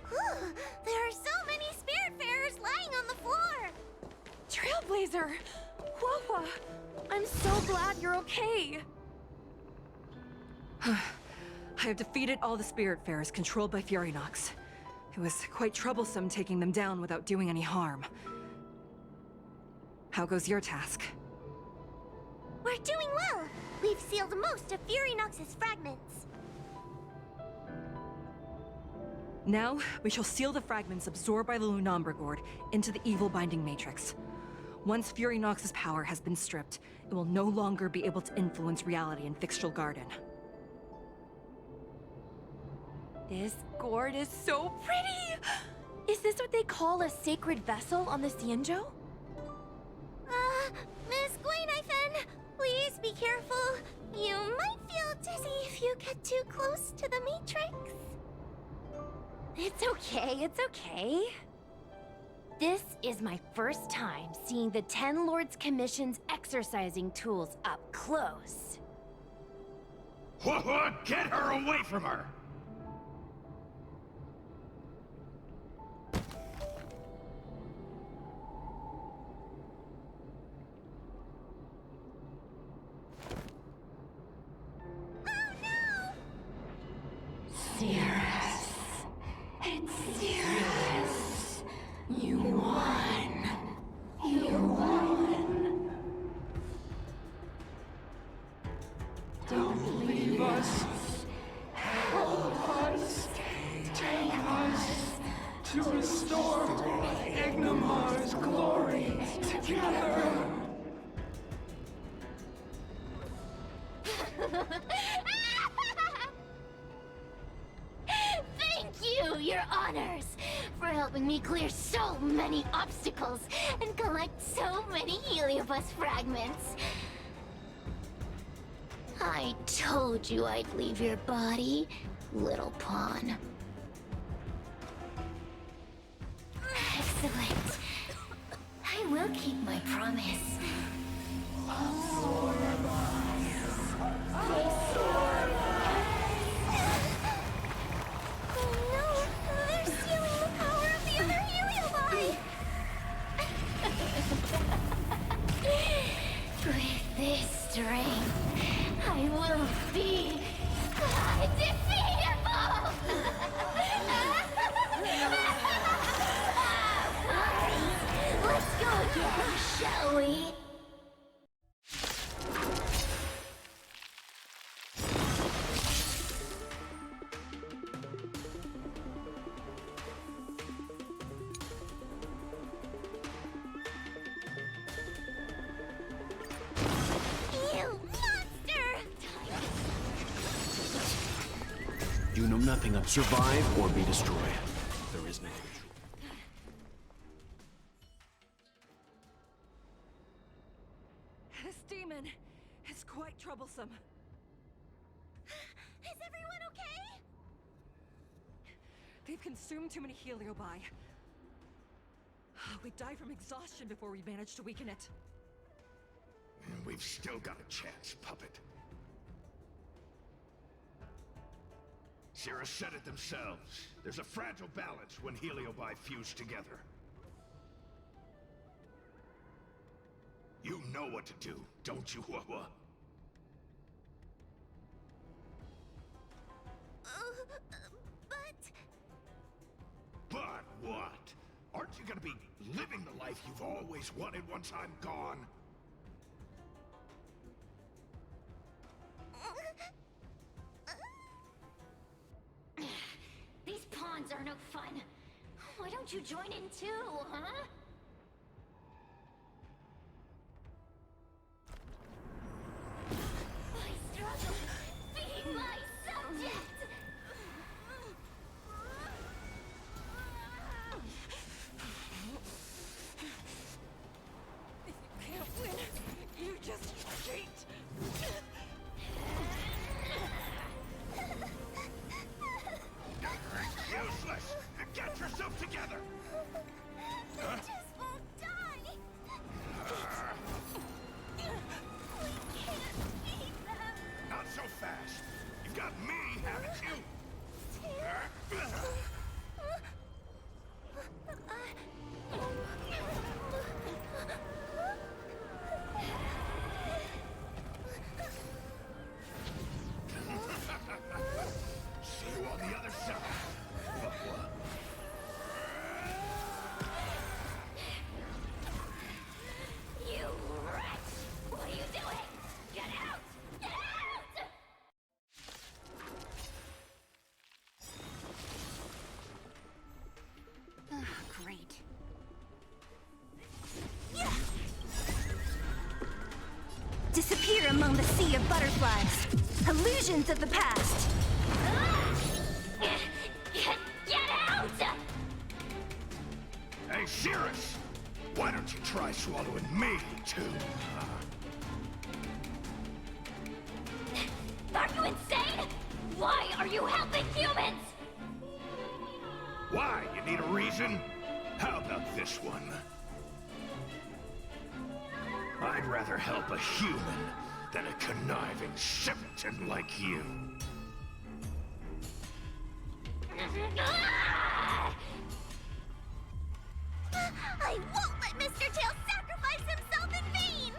There are so many Spiritfarers lying on the floor! Trailblazer! Wawa! I'm so glad you're okay! I have defeated all the Spiritfarers controlled by Furynox. It was quite troublesome taking them down without doing any harm. How goes your task? We're doing well! We've sealed most of Furynox's fragments. Now, we shall seal the fragments absorbed by the Lunambra Gourd into the evil binding matrix. Once Furynox's power has been stripped, it will no longer be able to influence reality in Fixtral Garden. This gourd is so pretty! Is this what they call a sacred vessel on the Xianzhou? Miss Gwainifan, please be careful. You might feel dizzy if you get too close to the Matrix. It's okay, it's okay. This is my first time seeing the Ten Lords Commission's exercising tools up close. What? Get her away from her! Serious. It's serious. You won. You won. Don't leave us. Help us. Take us to restore Ignimar's glory together. Thank you, Your Honors, for helping me clear so many obstacles and collect so many Heliobus fragments. I told you I'd leave your body, little pawn. Excellent. I will keep my promise. Oh no, they're stealing the power of the other Heliobi! With this strength, I will be undefeatable! Let's go again, shall we? You monster! You know nothing of survive or be destroyed. There is no truth. This demon is quite troublesome. Is everyone okay? They've consumed too many Heliobi. We'd die from exhaustion before we manage to weaken it. We've still got a chance, puppet. Sierra said it themselves. There's a fragile balance when Heliobi fuse together. You know what to do, don't you, Wawa? But what? Aren't you gonna be living the life you've always wanted once I'm gone? These pawns are no fun. Why don't you join in too, huh? My struggle, be my subject! If you can't win, you just cheat! Useless! Get yourself together! Huh? See you on the other side. You wretch! What are you doing? Get out! Get out! Great. Disappear among the sea of butterflies. Illusions of the past. Get out! Hey, Cirrus! Why don't you try swallowing me, too? Are you insane? Why are you helping humans? Why? You need a reason? How about this one? I'd rather help a human than a conniving simpleton like you. I won't let Mr. Tail sacrifice himself in vain!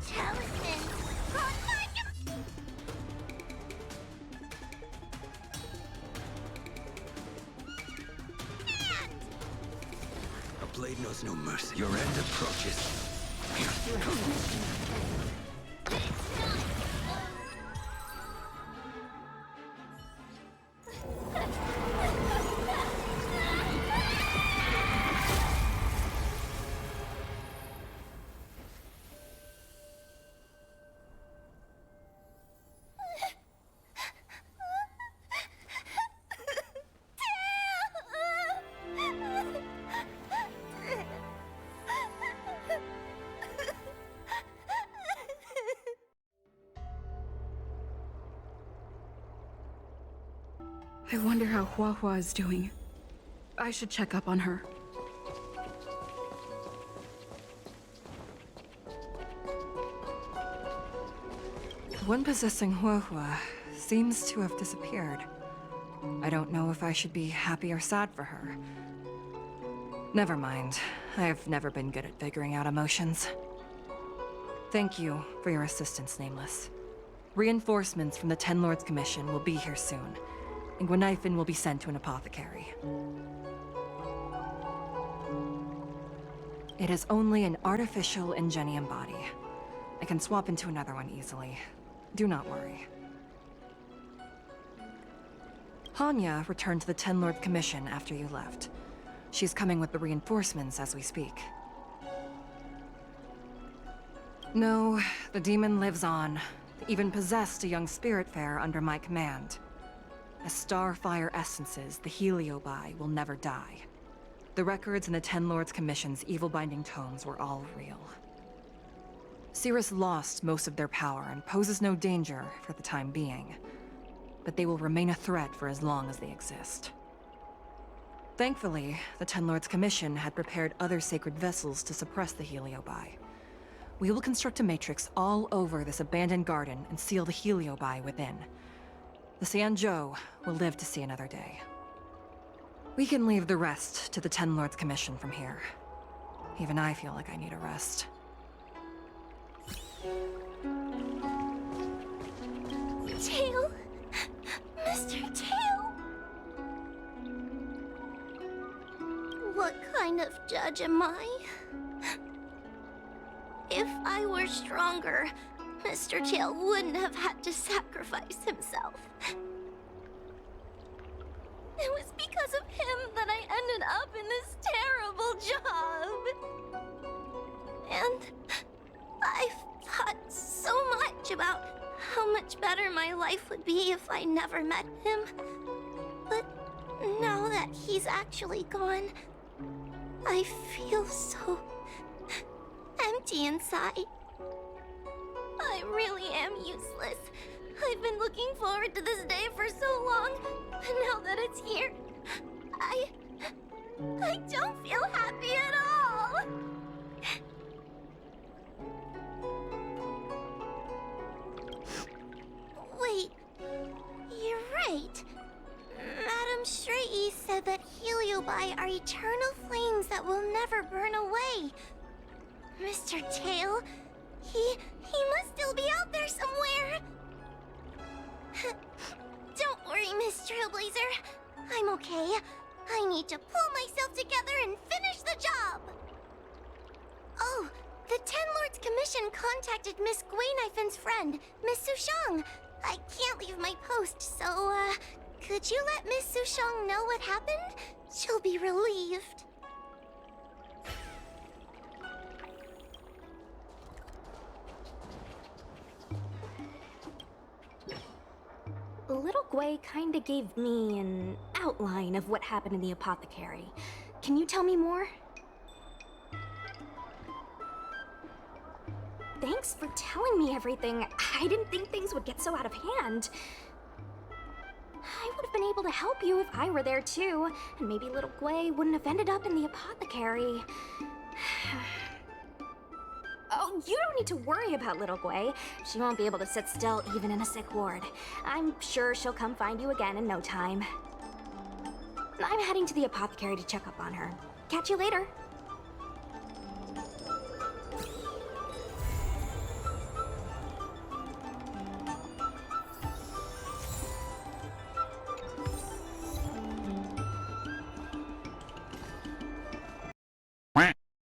Talisman on my hand! A blade knows no mercy. Your end approaches. I wonder how Hua is doing. I should check up on her. The one possessing Hua seems to have disappeared. I don't know if I should be happy or sad for her. Never mind. I have never been good at figuring out emotions. Thank you for your assistance, Nameless. Reinforcements from the Ten Lords Commission will be here soon, and Gweniphen will be sent to an apothecary. It is only an artificial Ingenium body. I can swap into another one easily. Do not worry. Hanya returned to the Ten Lords Commission after you left. She's coming with the reinforcements as we speak. No, the demon lives on. They even possessed a young Spiritfarer under my command. As starfire essences, the Heliobi will never die. The records in the Ten Lords Commission's evil-binding tomes were all real. Cirrus lost most of their power and poses no danger for the time being, but they will remain a threat for as long as they exist. Thankfully, the Ten Lords Commission had prepared other sacred vessels to suppress the Heliobi. We will construct a matrix all over this abandoned garden and seal the Heliobi within. The Xianzhou will live to see another day. We can leave the rest to the Ten Lords Commission from here. Even I feel like I need a rest. Tail? Mr. Tail? What kind of judge am I? If I were stronger, Mr. Tail wouldn't have had to sacrifice himself. It was because of him that I ended up in this terrible job. And I've thought so much about how much better my life would be if I never met him. But now that he's actually gone, I feel so empty inside. I really am useless. I've been looking forward to this day for so long, and now that it's here, I don't feel happy at all. Wait, you're right. right. Madame Shrey said that heliobi are eternal flames that will never burn away. Mr. Tail, he must still be out there somewhere. Don't worry, Miss Trailblazer. I'm okay. I need to pull myself together and finish the job. Oh, the Ten Lords Commission contacted Miss Gwaynifen's friend, Miss Sushang. I can't leave my post, so, could you let Miss Sushang know what happened? She'll be relieved. Little Gwei kinda gave me an outline of what happened in the apothecary. Can you tell me more? Thanks for telling me everything. I didn't think things would get so out of hand. I would have been able to help you if I were there too, and maybe little Gwei wouldn't have ended up in the apothecary. Oh, you don't need to worry about little Gwei. She won't be able to sit still even in a sick ward. I'm sure she'll come find you again in no time. I'm heading to the apothecary to check up on her. Catch you later.